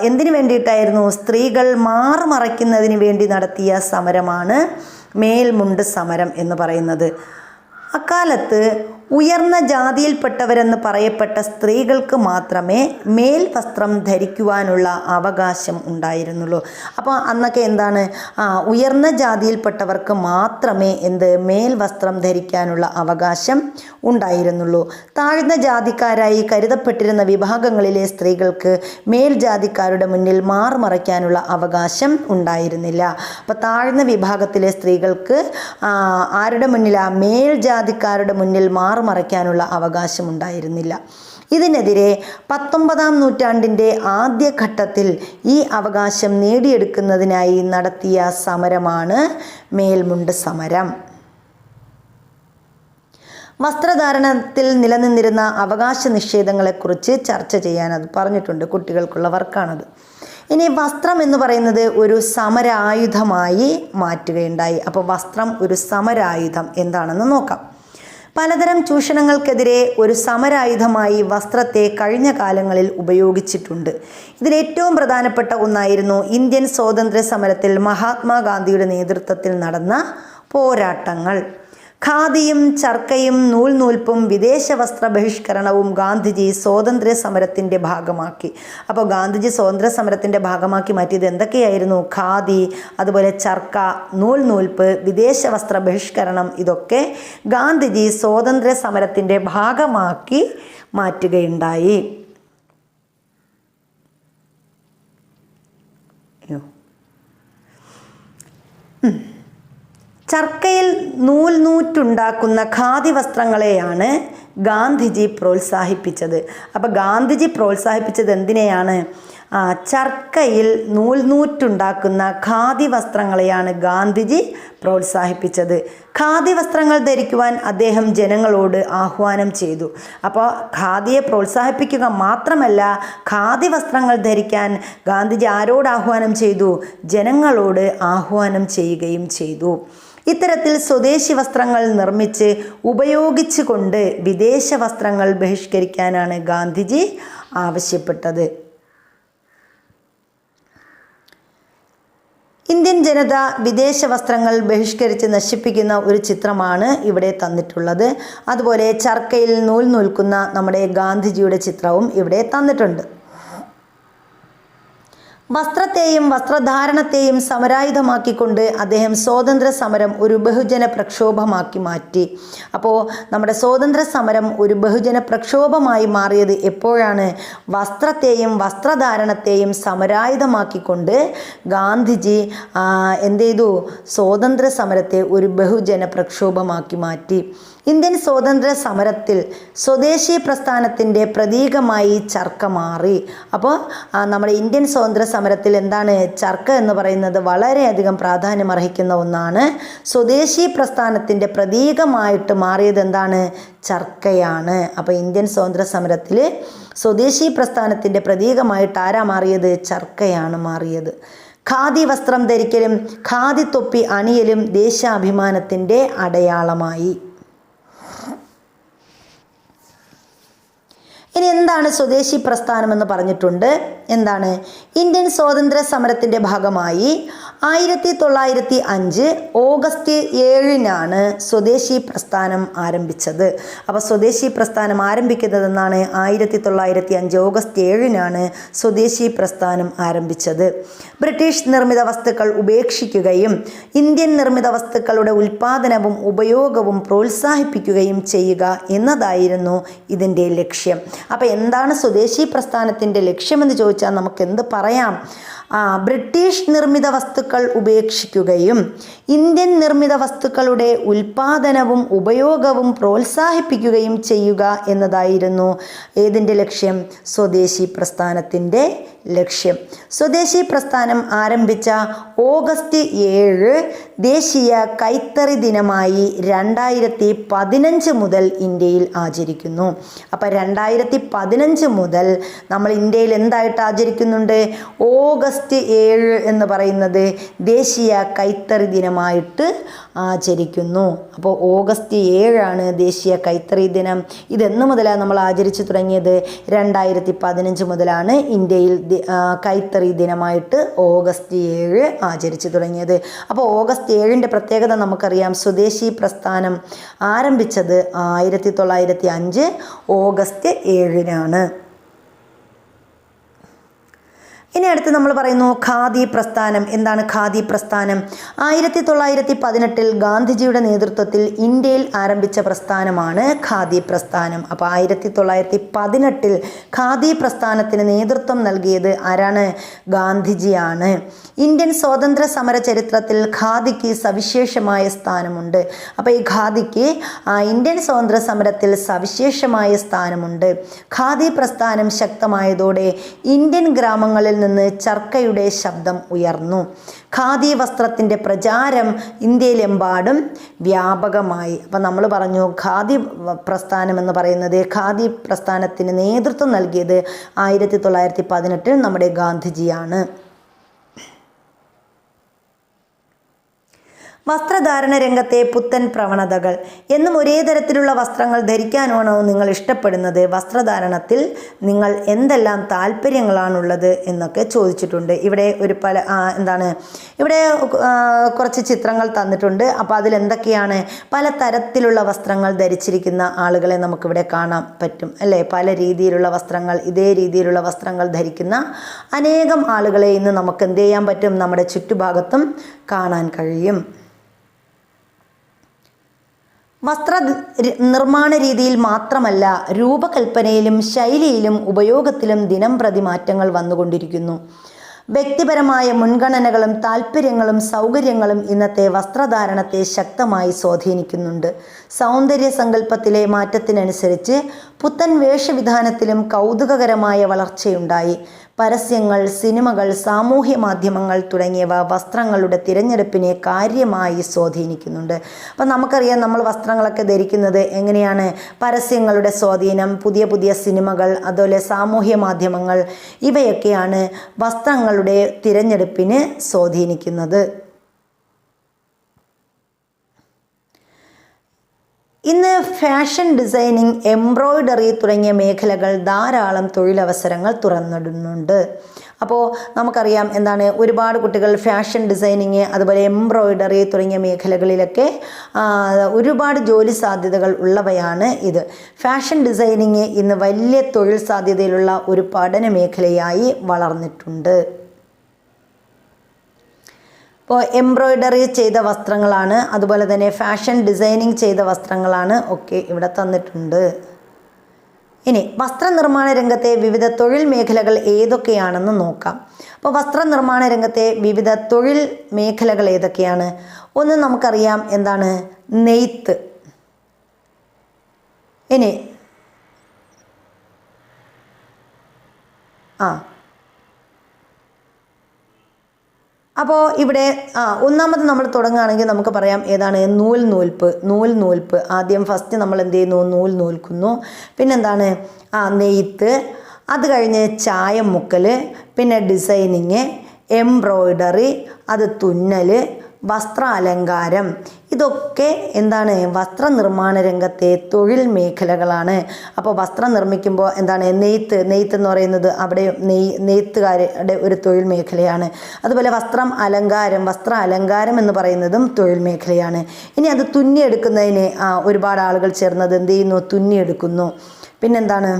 എന്തിനു വേണ്ടിയിട്ടായിരുന്നു? സ്ത്രീകൾ മാറുമറയ്ക്കുന്നതിന് വേണ്ടി നടത്തിയ സമരമാണ് മേൽമുണ്ട് സമരം എന്ന് പറയുന്നത്. അക്കാലത്ത് ഉയർന്ന ജാതിയിൽപ്പെട്ടവരെന്ന് പറയപ്പെട്ട സ്ത്രീകൾക്ക് മാത്രമേ മേൽവസ്ത്രം ധരിക്കുവാനുള്ള അവകാശം ഉണ്ടായിരുന്നുള്ളൂ. അപ്പോൾ അന്നൊക്കെ എന്താണ്? ഉയർന്ന ജാതിയിൽപ്പെട്ടവർക്ക് മാത്രമേ മേൽവസ്ത്രം ധരിക്കാനുള്ള അവകാശം ഉണ്ടായിരുന്നുള്ളൂ. താഴ്ന്ന ജാതിക്കാരായി കരുതപ്പെട്ടിരുന്ന വിഭാഗങ്ങളിലെ സ്ത്രീകൾക്ക് മേൽജാതിക്കാരുടെ മുന്നിൽ മാറുമറയ്ക്കാനുള്ള അവകാശം ഉണ്ടായിരുന്നില്ല. അപ്പോൾ താഴ്ന്ന വിഭാഗത്തിലെ സ്ത്രീകൾക്ക് ആരുടെ മുന്നിലാണ്? മേൽജാതിക്കാരുടെ മുന്നിൽ മറയ്ക്കാനുള്ള അവകാശമുണ്ടായിരുന്നില്ല. ഇതിനെതിരെ 19-ാം നൂറ്റാണ്ടിൻ്റെ ആദ്യഘട്ടത്തിൽ ഈ അവകാശം നേടിയെടുക്കുന്നതിനായി നടത്തിയ സമരമാണ് മേൽമുണ്ട് സമരം. വസ്ത്രധാരണത്തിൽ നിലനിന്നിരുന്ന അവകാശ നിഷേധങ്ങളെക്കുറിച്ച് ചർച്ച ചെയ്യാൻ അത് പറഞ്ഞിട്ടുണ്ട്. കുട്ടികൾക്കുള്ള വർക്കാണത്. ഇനി വസ്ത്രം എന്ന് പറയുന്നത് ഒരു സമരായുധമായി മാറ്റുകയുണ്ടായി. അപ്പോൾ വസ്ത്രം ഒരു സമരായുധം എന്താണെന്ന് നോക്കാം. പലതരം ചൂഷണങ്ങൾക്കെതിരെ ഒരു സമരായുധമായി വസ്ത്രത്തെ കഴിഞ്ഞ കാലങ്ങളിൽ ഉപയോഗിച്ചിട്ടുണ്ട്. ഇതിലേറ്റവും പ്രധാനപ്പെട്ട ഒന്നായിരുന്നു ഇന്ത്യൻ സ്വാതന്ത്ര്യ സമരത്തിൽ മഹാത്മാഗാന്ധിയുടെ നേതൃത്വത്തിൽ നടന്ന പോരാട്ടങ്ങൾ. ഖാദിയും ചർക്കയും നൂൽനൂൽപ്പും വിദേശ വസ്ത്ര ബഹിഷ്കരണവും ഗാന്ധിജി സ്വാതന്ത്ര്യ സമരത്തിൻ്റെ ഭാഗമാക്കി. അപ്പോൾ ഗാന്ധിജി സ്വാതന്ത്ര്യ സമരത്തിൻ്റെ ഭാഗമാക്കി മാറ്റിയത് എന്തൊക്കെയായിരുന്നു? ഖാദി, അതുപോലെ ചർക്ക, നൂൽനൂൽപ്പ്, വിദേശ വസ്ത്ര ബഹിഷ്കരണം, ഇതൊക്കെ ഗാന്ധിജി സ്വാതന്ത്ര്യ സമരത്തിൻ്റെ ഭാഗമാക്കി മാറ്റുകയുണ്ടായി. ചർക്കയിൽ നൂറ്റുണ്ടാക്കുന്ന ഖാദി വസ്ത്രങ്ങളെയാണ് ഗാന്ധിജി പ്രോത്സാഹിപ്പിച്ചത്. അപ്പോൾ ഗാന്ധിജി പ്രോത്സാഹിപ്പിച്ചത് എന്തിനെയാണ്? ചർക്കയിൽ നൂറ്റുണ്ടാക്കുന്ന ഖാദി വസ്ത്രങ്ങളെയാണ് ഗാന്ധിജി പ്രോത്സാഹിപ്പിച്ചത്. ഖാദി വസ്ത്രങ്ങൾ ധരിക്കുവാൻ അദ്ദേഹം ജനങ്ങളോട് ആഹ്വാനം ചെയ്തു. അപ്പോൾ ഖാദിയെ പ്രോത്സാഹിപ്പിക്കുക മാത്രമല്ല, ഖാദി വസ്ത്രങ്ങൾ ധരിക്കാൻ ഗാന്ധിജി ആരോട് ആഹ്വാനം ചെയ്തു? ജനങ്ങളോട് ആഹ്വാനം ചെയ്യുകയും ചെയ്തു. ഇത്തരത്തിൽ സ്വദേശി വസ്ത്രങ്ങൾ നിർമ്മിച്ച് ഉപയോഗിച്ചുകൊണ്ട് വിദേശ വസ്ത്രങ്ങൾ ബഹിഷ്കരിക്കാനാണ് ഗാന്ധിജി ആവശ്യപ്പെട്ടത്. ഇന്ത്യൻ ജനത വിദേശ വസ്ത്രങ്ങൾ ബഹിഷ്കരിച്ച് നശിപ്പിക്കുന്ന ഒരു ചിത്രമാണ് ഇവിടെ തന്നിട്ടുള്ളത്. അതുപോലെ ചർക്കയിൽ നൂൽക്കുന്ന നമ്മുടെ ഗാന്ധിജിയുടെ ചിത്രവും ഇവിടെ തന്നിട്ടുണ്ട്. വസ്ത്രത്തെയും വസ്ത്രധാരണത്തെയും സമരായുധമാക്കിക്കൊണ്ട് അദ്ദേഹം സ്വാതന്ത്ര്യ സമരം ഒരു ബഹുജന പ്രക്ഷോഭമാക്കി മാറ്റി. അപ്പോൾ നമ്മുടെ സ്വാതന്ത്ര്യ സമരം ഒരു ബഹുജന പ്രക്ഷോഭമായി മാറിയത് എപ്പോഴാണ്? വസ്ത്രത്തെയും വസ്ത്രധാരണത്തെയും സമരായുധമാക്കിക്കൊണ്ട് ഗാന്ധിജി എന്ത് ചെയ്തു? സ്വാതന്ത്ര്യ സമരത്തെ ഒരു ബഹുജന പ്രക്ഷോഭമാക്കി മാറ്റി. ഇന്ത്യൻ സ്വാതന്ത്ര്യ സമരത്തിൽ സ്വദേശി പ്രസ്ഥാനത്തിൻ്റെ പ്രതീകമായി ചർക്ക മാറി. അപ്പോൾ നമ്മുടെ ഇന്ത്യൻ സ്വാതന്ത്ര്യ സമരത്തിൽ എന്താണ്? ചർക്ക എന്ന് പറയുന്നത് വളരെയധികം പ്രാധാന്യം അർഹിക്കുന്ന ഒന്നാണ്. സ്വദേശി പ്രസ്ഥാനത്തിൻ്റെ പ്രതീകമായിട്ട് മാറിയത് എന്താണ്? ചർക്കയാണ്. അപ്പോൾ ഇന്ത്യൻ സ്വാതന്ത്ര്യ സമരത്തിൽ സ്വദേശി പ്രസ്ഥാനത്തിൻ്റെ പ്രതീകമായിട്ട് ആരാ മാറിയത്? ചർക്കയാണ് മാറിയത്. ഖാദി വസ്ത്രം ധരിക്കലും ഖാദി തൊപ്പി അണിയലും ദേശാഭിമാനത്തിൻ്റെ അടയാളമായി. ഇനി എന്താണ് സ്വദേശി പ്രസ്ഥാനം എന്ന് പറഞ്ഞിട്ടുണ്ട്. എന്താണ്? ഇന്ത്യൻ സ്വാതന്ത്ര്യ സമരത്തിൻ്റെ ഭാഗമായി 1905 ഓഗസ്റ്റ് 7-നാണ് സ്വദേശി പ്രസ്ഥാനം ആരംഭിച്ചത്. അപ്പോൾ സ്വദേശി പ്രസ്ഥാനം ആരംഭിക്കുന്നതെന്നാണ് 1905 ഓഗസ്റ്റ് 7-നാണ് സ്വദേശി പ്രസ്ഥാനം ആരംഭിച്ചത്. ബ്രിട്ടീഷ് നിർമ്മിത വസ്തുക്കൾ ഉപേക്ഷിക്കുകയും ഇന്ത്യൻ നിർമ്മിത വസ്തുക്കളുടെ ഉൽപ്പാദനവും ഉപയോഗവും പ്രോത്സാഹിപ്പിക്കുകയും ചെയ്യുക എന്നതായിരുന്നു ഇതിൻ്റെ ലക്ഷ്യം. അപ്പോൾ എന്താണ് സ്വദേശി പ്രസ്ഥാനത്തിൻ്റെ ലക്ഷ്യമെന്ന് ചോദിച്ചാൽ നമുക്ക് എന്ത് പറയാം? ബ്രിട്ടീഷ് നിർമ്മിത വസ്തുക്കൾ ഉപേക്ഷിക്കുകയും ഇന്ത്യൻ നിർമ്മിത വസ്തുക്കളുടെ ഉൽപ്പാദനവും ഉപയോഗവും പ്രോത്സാഹിപ്പിക്കുകയും ചെയ്യുക എന്നതായിരുന്നു ഏതിൻ്റെ ലക്ഷ്യം? സ്വദേശി പ്രസ്ഥാനത്തിൻ്റെ ലക്ഷ്യം. സ്വദേശി പ്രസ്ഥാനം ആരംഭിച്ച ഓഗസ്റ്റ് 7 ദേശീയ കൈത്തറി ദിനമായി 2015 മുതൽ ഇന്ത്യയിൽ ആചരിക്കുന്നു. അപ്പോൾ 2015 മുതൽ നമ്മൾ ഇന്ത്യയിൽ എന്തായിട്ട് ആചരിക്കുന്നുണ്ട്? ഓഗസ്റ്റ് 7 എന്ന് പറയുന്നത് ദേശീയ കൈത്തറി ദിനമായിട്ട് ആചരിക്കുന്നു. അപ്പോൾ ഓഗസ്റ്റ് 7 ദേശീയ കൈത്തറി ദിനം. ഇതെന്ന് മുതലാണ് നമ്മൾ ആചരിച്ചു തുടങ്ങിയത്? 2015 മുതലാണ് ഇന്ത്യയിൽ കൈത്തറി ദിനമായിട്ട് ഓഗസ്റ്റ് 7 ആചരിച്ചു തുടങ്ങിയത്. അപ്പോൾ ഓഗസ്റ്റ് 7 പ്രത്യേകത നമുക്കറിയാം. സ്വദേശി പ്രസ്ഥാനം ആരംഭിച്ചത് 1905 ഓഗസ്റ്റ് 7-നാണ്. ഇനി അടുത്ത് നമ്മൾ പറയുന്നു ഖാദി പ്രസ്ഥാനം. എന്താണ് ഖാദി പ്രസ്ഥാനം? 1918 ഗാന്ധിജിയുടെ നേതൃത്വത്തിൽ ഇന്ത്യയിൽ ആരംഭിച്ച പ്രസ്ഥാനമാണ് ഖാദി പ്രസ്ഥാനം. അപ്പോൾ 1918 ഖാദി പ്രസ്ഥാനത്തിന് നേതൃത്വം നൽകിയത് ആരാണ്? ഗാന്ധിജിയാണ്. ഇന്ത്യൻ സ്വാതന്ത്ര്യ സമര ചരിത്രത്തിൽ ഖാദിക്ക് സവിശേഷമായ സ്ഥാനമുണ്ട്. അപ്പോൾ ഈ ഖാദിക്ക് ഇന്ത്യൻ സ്വാതന്ത്ര്യ സമരത്തിൽ സവിശേഷമായ സ്ഥാനമുണ്ട്. ഖാദി പ്രസ്ഥാനം ശക്തമായതോടെ ഇന്ത്യൻ ഗ്രാമങ്ങളിൽ നിന്ന് ചർക്കയുടെ ശബ്ദം ഉയർന്നു. ഖാദി വസ്ത്രത്തിൻ്റെ പ്രചാരം ഇന്ത്യയിലെമ്പാടും വ്യാപകമായി. അപ്പം നമ്മൾ പറഞ്ഞു ഖാദി പ്രസ്ഥാനം എന്ന് പറയുന്നത്, ഖാദി പ്രസ്ഥാനത്തിന് നേതൃത്വം നൽകിയത് 1918 നമ്മുടെ ഗാന്ധിജിയാണ്. വസ്ത്രധാരണ രംഗത്തെ പുത്തൻ പ്രവണതകൾ. എന്നും ഒരേ തരത്തിലുള്ള വസ്ത്രങ്ങൾ ധരിക്കാനാണോ നിങ്ങൾ ഇഷ്ടപ്പെടുന്നത്? വസ്ത്രധാരണത്തിൽ നിങ്ങൾ എന്തെല്ലാം താല്പര്യങ്ങളാണുള്ളത് എന്നൊക്കെ ചോദിച്ചിട്ടുണ്ട്. ഇവിടെ ഇവിടെ കുറച്ച് ചിത്രങ്ങൾ തന്നിട്ടുണ്ട്. അപ്പോൾ അതിലെന്തൊക്കെയാണ്? പല തരത്തിലുള്ള വസ്ത്രങ്ങൾ ധരിച്ചിരിക്കുന്ന ആളുകളെ നമുക്കിവിടെ കാണാൻ പറ്റും അല്ലേ? പല രീതിയിലുള്ള വസ്ത്രങ്ങൾ, ഇതേ രീതിയിലുള്ള വസ്ത്രങ്ങൾ ധരിക്കുന്ന അനേകം ആളുകളെ ഇന്ന് നമുക്ക് എന്ത് ചെയ്യാൻ പറ്റും? നമ്മുടെ ചുറ്റുഭാഗത്തും കാണാൻ കഴിയും. വസ്ത്ര നിർമ്മാണ രീതിയിൽ മാത്രമല്ല, രൂപകൽപ്പനയിലും ശൈലിയിലും ഉപയോഗത്തിലും ദിനം പ്രതി മാറ്റങ്ങൾ വന്നുകൊണ്ടിരിക്കുന്നു. വ്യക്തിപരമായ മുൻഗണനകളും താല്പര്യങ്ങളും സൗകര്യങ്ങളും ഇന്നത്തെ വസ്ത്രധാരണത്തെ ശക്തമായി സ്വാധീനിക്കുന്നുണ്ട്. സൗന്ദര്യ സങ്കല്പത്തിലെ മാറ്റത്തിനനുസരിച്ച് പുത്തൻ വേഷവിധാനത്തിലും കൗതുകകരമായ വളർച്ചയുണ്ടായി. പരസ്യങ്ങൾ, സിനിമകൾ, സാമൂഹ്യ മാധ്യമങ്ങൾ തുടങ്ങിയവ വസ്ത്രങ്ങളുടെ തിരഞ്ഞെടുപ്പിനെ കാര്യമായി സ്വാധീനിക്കുന്നുണ്ട്. അപ്പം നമുക്കറിയാം, നമ്മൾ വസ്ത്രങ്ങളൊക്കെ ധരിക്കുന്നത് എങ്ങനെയാണ്? പരസ്യങ്ങളുടെ സ്വാധീനം, പുതിയ പുതിയ സിനിമകൾ, അതുപോലെ സാമൂഹ്യ മാധ്യമങ്ങൾ, ഇവയൊക്കെയാണ് വസ്ത്രങ്ങളുടെ തിരഞ്ഞെടുപ്പിനെ സ്വാധീനിക്കുന്നത്. ഇന്ന് ഫാഷൻ ഡിസൈനിങ്, എംബ്രോയ്ഡറി തുടങ്ങിയ മേഖലകൾ ധാരാളം തൊഴിലവസരങ്ങൾ തുറന്നിടുന്നുണ്ട്. അപ്പോൾ നമുക്കറിയാം എന്താണ്, ഒരുപാട് കുട്ടികൾ ഫാഷൻ ഡിസൈനിങ്, അതുപോലെ എംബ്രോയ്ഡറി തുടങ്ങിയ മേഖലകളിലൊക്കെ ഒരുപാട് ജോലി സാധ്യതകൾ ഉള്ളവയാണ് ഇത്. ഫാഷൻ ഡിസൈനിങ് ഇന്ന് വലിയ തൊഴിൽ സാധ്യതയിലുള്ള ഒരു പഠന മേഖലയായി വളർന്നിട്ടുണ്ട്. ഇപ്പോൾ എംബ്രോയ്ഡറി ചെയ്ത വസ്ത്രങ്ങളാണ്, അതുപോലെ തന്നെ ഫാഷൻ ഡിസൈനിങ് ചെയ്ത വസ്ത്രങ്ങളാണ് ഒക്കെ ഇവിടെ തന്നിട്ടുണ്ട്. ഇനി വസ്ത്രനിർമ്മാണ രംഗത്തെ വിവിധ തൊഴിൽ മേഖലകൾ ഏതൊക്കെയാണെന്ന് നോക്കാം. അപ്പോൾ വസ്ത്രനിർമ്മാണ രംഗത്തെ വിവിധ തൊഴിൽ മേഖലകൾ ഏതൊക്കെയാണ്? ഒന്ന് നമുക്കറിയാം എന്താണ്? നെയ്ത്ത്. ഇനി അപ്പോൾ ഇവിടെ ഒന്നാമത് നമ്മൾ തുടങ്ങുകയാണെങ്കിൽ നമുക്ക് പറയാം ഏതാണ്? നൂൽനൂൽപ്പ്. ആദ്യം ഫസ്റ്റ് നമ്മൾ എന്ത് ചെയ്യുന്നു? നൂൽ നൂൽക്കുന്നു. പിന്നെന്താണ്? നെയ്ത്ത്. അത് കഴിഞ്ഞ് ചായം മുക്കൽ, പിന്നെ ഡിസൈനിങ്, എംബ്രോയ്ഡറി, അത് തുന്നൽ, വസ്ത്ര അലങ്കാരം, ഇതൊക്കെ എന്താണ് വസ്ത്രനിർമ്മാണ രംഗത്തെ തൊഴിൽ മേഖലകളാണ്. അപ്പോൾ വസ്ത്രം നിർമ്മിക്കുമ്പോൾ എന്താണ് നെയ്ത്ത് എന്ന് പറയുന്നത് അവിടെ നെയ്ത്തുകാരുടെ ഒരു തൊഴിൽ മേഖലയാണ്. അതുപോലെ വസ്ത്ര അലങ്കാരം എന്ന് പറയുന്നതും തൊഴിൽ മേഖലയാണ്. ഇനി അത് തുന്നിയെടുക്കുന്നതിന് ഒരുപാട് ആളുകൾ ചേർന്നത് എന്ത് ചെയ്യുന്നു, തുന്നിയെടുക്കുന്നു. പിന്നെന്താണ്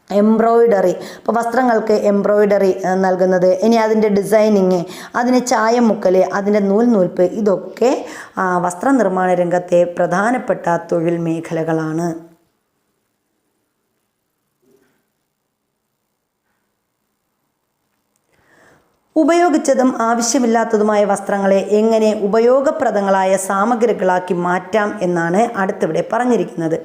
എംബ്രോയിഡറി, ഇപ്പോൾ വസ്ത്രങ്ങൾക്ക് എംബ്രോയിഡറി നൽകുന്നത്, ഇനി അതിൻ്റെ ഡിസൈനിങ്, അതിന് ചായം മുക്കൽ, അതിൻ്റെ നൂൽപ്പ്, ഇതൊക്കെ വസ്ത്രനിർമ്മാണ രംഗത്തെ പ്രധാനപ്പെട്ട തൊഴിൽ മേഖലകളാണ്. ഉപയോഗിച്ചതും ആവശ്യമില്ലാത്തതുമായ വസ്ത്രങ്ങളെ എങ്ങനെ ഉപയോഗപ്രദങ്ങളായ സാമഗ്രികളാക്കി മാറ്റാം എന്നാണ് അടുത്തിവിടെ പറഞ്ഞിരിക്കുന്നത്.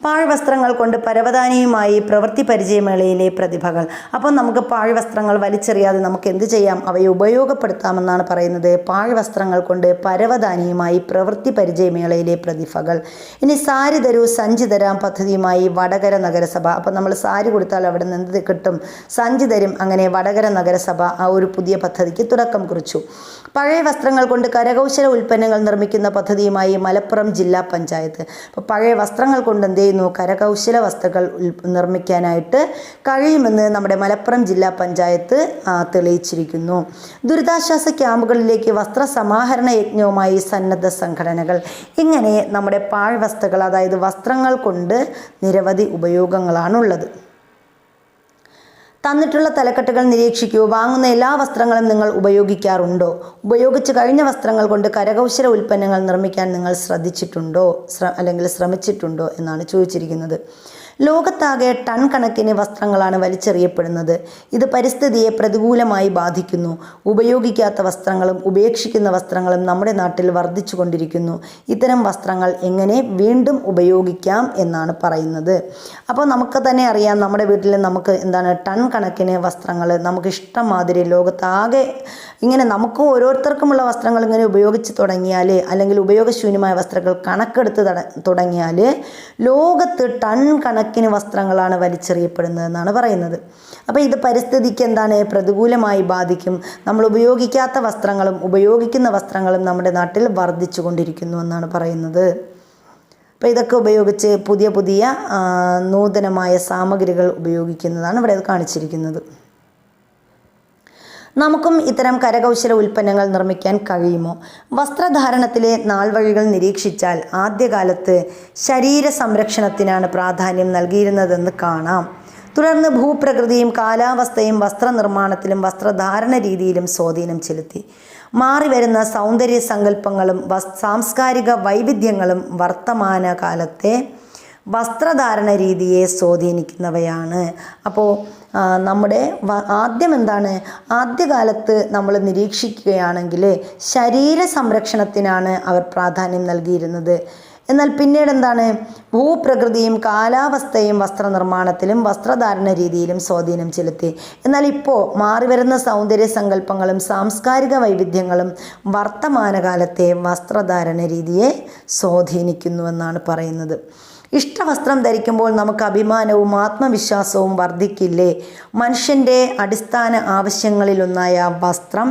പാഴ്വസ്ത്രങ്ങൾ കൊണ്ട് പരവതാനിയുമായി പ്രവൃത്തി പരിചയമേളയിലെ പ്രതിഭകൾ. അപ്പോൾ നമുക്ക് പാഴ്വസ്ത്രങ്ങൾ വലിച്ചെറിയാതെ നമുക്ക് എന്ത് ചെയ്യാം, അവയെ ഉപയോഗപ്പെടുത്താമെന്നാണ് പറയുന്നത്. പാഴ്വസ്ത്രങ്ങൾ കൊണ്ട് പരവതാനിയുമായി പ്രവൃത്തി പരിചയമേളയിലെ പ്രതിഭകൾ. ഇനി സാരി തരൂ സഞ്ചി തരാം പദ്ധതിയുമായി വടകര നഗരസഭ. അപ്പോൾ നമ്മൾ സാരി കൊടുത്താൽ അവിടെ നിന്ന് എന്ത് കിട്ടും, സഞ്ചി തരും. അങ്ങനെ വടകര നഗരസഭ ആ ഒരു പുതിയ പദ്ധതിക്ക് തുടക്കം കുറിച്ചു. പഴയ വസ്ത്രങ്ങൾ കൊണ്ട് കരകൗശല ഉൽപ്പന്നങ്ങൾ നിർമ്മിക്കുന്ന പദ്ധതിയുമായി മലപ്പുറം ജില്ലാ പഞ്ചായത്ത്. അപ്പോൾ പഴയ വസ്ത്രങ്ങൾ കൊണ്ട് എന്ത് ചെയ്യുന്നു, കരകൗശല വസ്തുക്കൾ നിർമ്മിക്കാനായിട്ട് കഴിയുമെന്ന് നമ്മുടെ മലപ്പുറം ജില്ലാ പഞ്ചായത്ത് തെളിയിച്ചിരിക്കുന്നു. ദുരിതാശ്വാസ ക്യാമ്പുകളിലേക്ക് വസ്ത്ര സമാഹരണ യജ്ഞവുമായി സന്നദ്ധ സംഘടനകൾ. ഇങ്ങനെ നമ്മുടെ പാഴ്വസ്തുക്കൾ, അതായത് വസ്ത്രങ്ങൾ കൊണ്ട് നിരവധി ഉപയോഗങ്ങളാണുള്ളത്. തന്നിട്ടുള്ള തലക്കെട്ടുകൾ നിരീക്ഷിക്കൂ. വാങ്ങുന്ന എല്ലാ വസ്ത്രങ്ങളും നിങ്ങൾ ഉപയോഗിക്കാറുണ്ടോ? ഉപയോഗിച്ച് കഴിഞ്ഞ വസ്ത്രങ്ങൾ കൊണ്ട് കരകൗശല ഉൽപ്പന്നങ്ങൾ നിർമ്മിക്കാൻ നിങ്ങൾ ശ്രമിച്ചിട്ടുണ്ടോ എന്നാണ് ചോദിച്ചിരിക്കുന്നത്. ലോകത്താകെ ടൺ കണക്കിന് വസ്ത്രങ്ങളാണ് വലിച്ചെറിയപ്പെടുന്നത്. ഇത് പരിസ്ഥിതിയെ പ്രതികൂലമായി ബാധിക്കുന്നു. ഉപയോഗിക്കാത്ത വസ്ത്രങ്ങളും ഉപേക്ഷിക്കുന്ന വസ്ത്രങ്ങളും നമ്മുടെ നാട്ടിൽ വർദ്ധിച്ചു കൊണ്ടിരിക്കുന്നു. ഇത്തരം വസ്ത്രങ്ങൾ എങ്ങനെ വീണ്ടും ഉപയോഗിക്കാം എന്നാണ് പറയുന്നത്. അപ്പോൾ നമുക്ക് തന്നെ അറിയാം, നമ്മുടെ വീട്ടിൽ നമുക്ക് എന്താണ് ടൺ കണക്കിന് വസ്ത്രങ്ങൾ നമുക്ക് ഇഷ്ടംമാതിരി ലോകത്താകെ ഇങ്ങനെ നമുക്ക് ഓരോരുത്തർക്കുമുള്ള വസ്ത്രങ്ങൾ ഇങ്ങനെ ഉപയോഗിച്ച് തുടങ്ങിയാൽ, അല്ലെങ്കിൽ ഉപയോഗശൂന്യമായ വസ്ത്രങ്ങൾ കണക്കെടുത്ത് തുടങ്ങിയാൽ ലോകത്ത് ടൺ കണക്കിന് വസ്ത്രങ്ങളാണ് വലിച്ചെറിയപ്പെടുന്നതെന്നാണ് പറയുന്നത്. അപ്പോൾ ഇത് പരിസ്ഥിതിക്ക് എന്താണ് പ്രതികൂലമായി ബാധിക്കും. നമ്മൾ ഉപയോഗിക്കാത്ത വസ്ത്രങ്ങളും ഉപയോഗിക്കുന്ന വസ്ത്രങ്ങളും നമ്മുടെ നാട്ടിൽ വർദ്ധിച്ചു കൊണ്ടിരിക്കുന്നു എന്നാണ് പറയുന്നത്. അപ്പോൾ ഇതൊക്കെ ഉപയോഗിച്ച് പുതിയ നൂതനമായ സാമഗ്രികൾ ഉപയോഗിക്കുന്നതാണ് ഇവിടെ കാണിച്ചിരിക്കുന്നത്. നമുക്കും ഇത്തരം കരകൗശല ഉൽപ്പന്നങ്ങൾ നിർമ്മിക്കാൻ കഴിയുമോ? വസ്ത്രധാരണത്തിലെ നാൾവഴികൾ നിരീക്ഷിച്ചാൽ ആദ്യകാലത്ത് ശരീര സംരക്ഷണത്തിനാണ് പ്രാധാന്യം നൽകിയിരുന്നതെന്ന് കാണാം. തുടർന്ന് ഭൂപ്രകൃതിയും കാലാവസ്ഥയും വസ്ത്രനിർമ്മാണത്തിലും വസ്ത്രധാരണ രീതിയിലും സ്വാധീനം ചെലുത്തി. മാറിവരുന്ന സൗന്ദര്യ സങ്കല്പങ്ങളും സാംസ്കാരിക വൈവിധ്യങ്ങളും വർത്തമാനകാലത്തെ വസ്ത്രധാരണ രീതിയെ സ്വാധീനിക്കുന്നവയാണ്. അപ്പോൾ നമ്മുടെ ആദ്യകാലത്ത് നമ്മൾ നിരീക്ഷിക്കുകയാണെങ്കിൽ ശരീര സംരക്ഷണത്തിനാണ് അവർ പ്രാധാന്യം നൽകിയിരുന്നത്. എന്നാൽ പിന്നീട് എന്താണ്, ഭൂപ്രകൃതിയും കാലാവസ്ഥയും വസ്ത്രനിർമ്മാണത്തിലും വസ്ത്രധാരണ രീതിയിലും സ്വാധീനം ചെലുത്തി. എന്നാൽ ഇപ്പോൾ മാറിവരുന്ന സൗന്ദര്യ സങ്കല്പങ്ങളും സാംസ്കാരിക വൈവിധ്യങ്ങളും വർത്തമാനകാലത്തെ വസ്ത്രധാരണ രീതിയെ സ്വാധീനിക്കുന്നുവെന്നാണ് പറയുന്നത്. ഇഷ്ടവസ്ത്രം ധരിക്കുമ്പോൾ നമുക്ക് അഭിമാനവും ആത്മവിശ്വാസവും വർദ്ധിക്കില്ലേ? മനുഷ്യൻ്റെ അടിസ്ഥാന ആവശ്യങ്ങളിലൊന്നായ വസ്ത്രം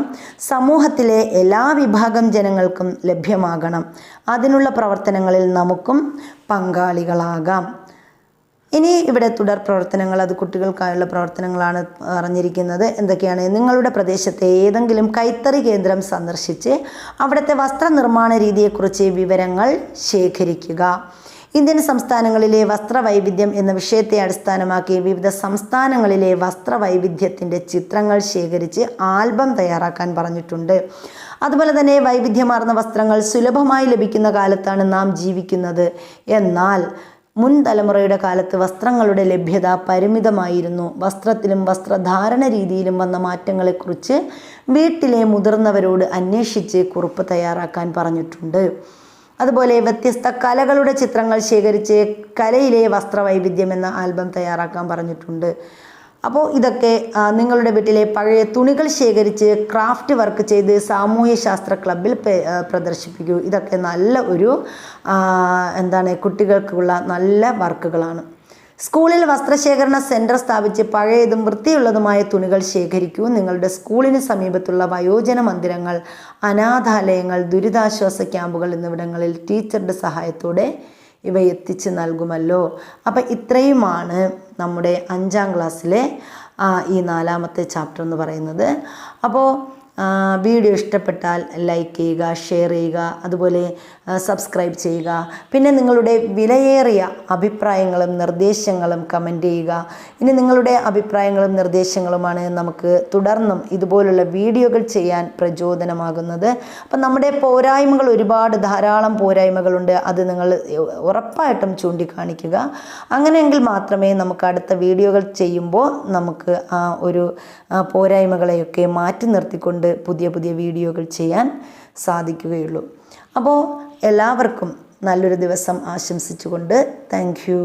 സമൂഹത്തിലെ എല്ലാ വിഭാഗം ജനങ്ങൾക്കും ലഭ്യമാകണം. അതിനുള്ള പ്രവർത്തനങ്ങളിൽ നമുക്കും പങ്കാളികളാകാം. ഇനി ഇവിടെ തുടർ പ്രവർത്തനങ്ങൾ, അത് കുട്ടികൾക്കായുള്ള പ്രവർത്തനങ്ങളാണ് പറഞ്ഞിരിക്കുന്നത്. എന്തൊക്കെയാണ്? നിങ്ങളുടെ പ്രദേശത്തെ ഏതെങ്കിലും കൈത്തറി കേന്ദ്രം സന്ദർശിച്ച് അവിടുത്തെ വസ്ത്രനിർമ്മാണ രീതിയെക്കുറിച്ച് വിവരങ്ങൾ ശേഖരിക്കുക. ഇന്ത്യൻ സംസ്ഥാനങ്ങളിലെ വസ്ത്രവൈവിധ്യം എന്ന വിഷയത്തെ അടിസ്ഥാനമാക്കി വിവിധ സംസ്ഥാനങ്ങളിലെ വസ്ത്രവൈവിധ്യത്തിൻ്റെ ചിത്രങ്ങൾ ശേഖരിച്ച് ആൽബം തയ്യാറാക്കാൻ പറഞ്ഞിട്ടുണ്ട്. അതുപോലെ തന്നെ വൈവിധ്യമാർന്ന വസ്ത്രങ്ങൾ സുലഭമായി ലഭിക്കുന്ന കാലത്താണ് നാം ജീവിക്കുന്നത്. എന്നാൽ മുൻ തലമുറയുടെ കാലത്ത് വസ്ത്രങ്ങളുടെ ലഭ്യത പരിമിതമായിരുന്നു. വസ്ത്രത്തിലും വസ്ത്രധാരണ രീതിയിലും വന്ന മാറ്റങ്ങളെക്കുറിച്ച് വീട്ടിലെ മുതിർന്നവരോട് അന്വേഷിച്ച് കുറിപ്പ് തയ്യാറാക്കാൻ പറഞ്ഞിട്ടുണ്ട്. അതുപോലെ വ്യത്യസ്ത കലകളുടെ ചിത്രങ്ങൾ ശേഖരിച്ച് കലയിലെ വസ്ത്രവൈവിധ്യം എന്ന ആൽബം തയ്യാറാക്കാൻ പറഞ്ഞിട്ടുണ്ട്. അപ്പോൾ ഇതൊക്കെ നിങ്ങളുടെ വീട്ടിലെ പഴയ തുണികൾ ശേഖരിച്ച് ക്രാഫ്റ്റ് വർക്ക് ചെയ്ത് സാമൂഹ്യശാസ്ത്ര ക്ലബ്ബിൽ പ്രദർശിപ്പിക്കൂ. ഇതൊക്കെ നല്ല ഒരു കുട്ടികൾക്കുള്ള നല്ല വർക്കുകളാണ്. സ്കൂളിൽ വസ്ത്രശേഖരണ സെൻറ്റർ സ്ഥാപിച്ച് പഴയതും വൃത്തിയുള്ളതുമായ തുണികൾ ശേഖരിക്കൂ. നിങ്ങളുടെ സ്കൂളിന് സമീപത്തുള്ള വയോജന മന്ദിരങ്ങൾ, അനാഥാലയങ്ങൾ, ദുരിതാശ്വാസ ക്യാമ്പുകൾ എന്നിവിടങ്ങളിൽ ടീച്ചറുടെ സഹായത്തോടെ ഇവ എത്തിച്ച് നൽകുമല്ലോ. അപ്പം ഇത്രയുമാണ് നമ്മുടെ 5ാം ക്ലാസ്സിലെ ഈ 4ാമത്തെ ചാപ്റ്റർ എന്ന് പറയുന്നത്. അപ്പോൾ വീഡിയോ ഇഷ്ടപ്പെട്ടാൽ ലൈക്ക് ചെയ്യുക, ഷെയർ ചെയ്യുക, അതുപോലെ സബ്സ്ക്രൈബ് ചെയ്യുക. പിന്നെ നിങ്ങളുടെ വിലയേറിയ അഭിപ്രായങ്ങളും നിർദ്ദേശങ്ങളും കമൻറ്റ് ചെയ്യുക. ഇനി നിങ്ങളുടെ അഭിപ്രായങ്ങളും നിർദ്ദേശങ്ങളുമാണ് നമുക്ക് തുടർന്നും ഇതുപോലുള്ള വീഡിയോകൾ ചെയ്യാൻ പ്രചോദനമാകുന്നത്. അപ്പം നമ്മുടെ പോരായ്മകൾ ധാരാളം പോരായ്മകളുണ്ട്. അത് നിങ്ങൾ ഉറപ്പായിട്ടും ചൂണ്ടിക്കാണിക്കുക. അങ്ങനെയെങ്കിൽ മാത്രമേ നമുക്ക് അടുത്ത വീഡിയോകൾ ചെയ്യുമ്പോൾ നമുക്ക് ഒരു പോരായ്മകളെയൊക്കെ മാറ്റി നിർത്തിക്കൊണ്ട് പുതിയ വീഡിയോകൾ ചെയ്യാൻ സാധിക്കുകയുള്ളൂ. അപ്പോൾ എല്ലാവർക്കും നല്ലൊരു ദിവസം ആശംസിച്ചുകൊണ്ട് താങ്ക് യു.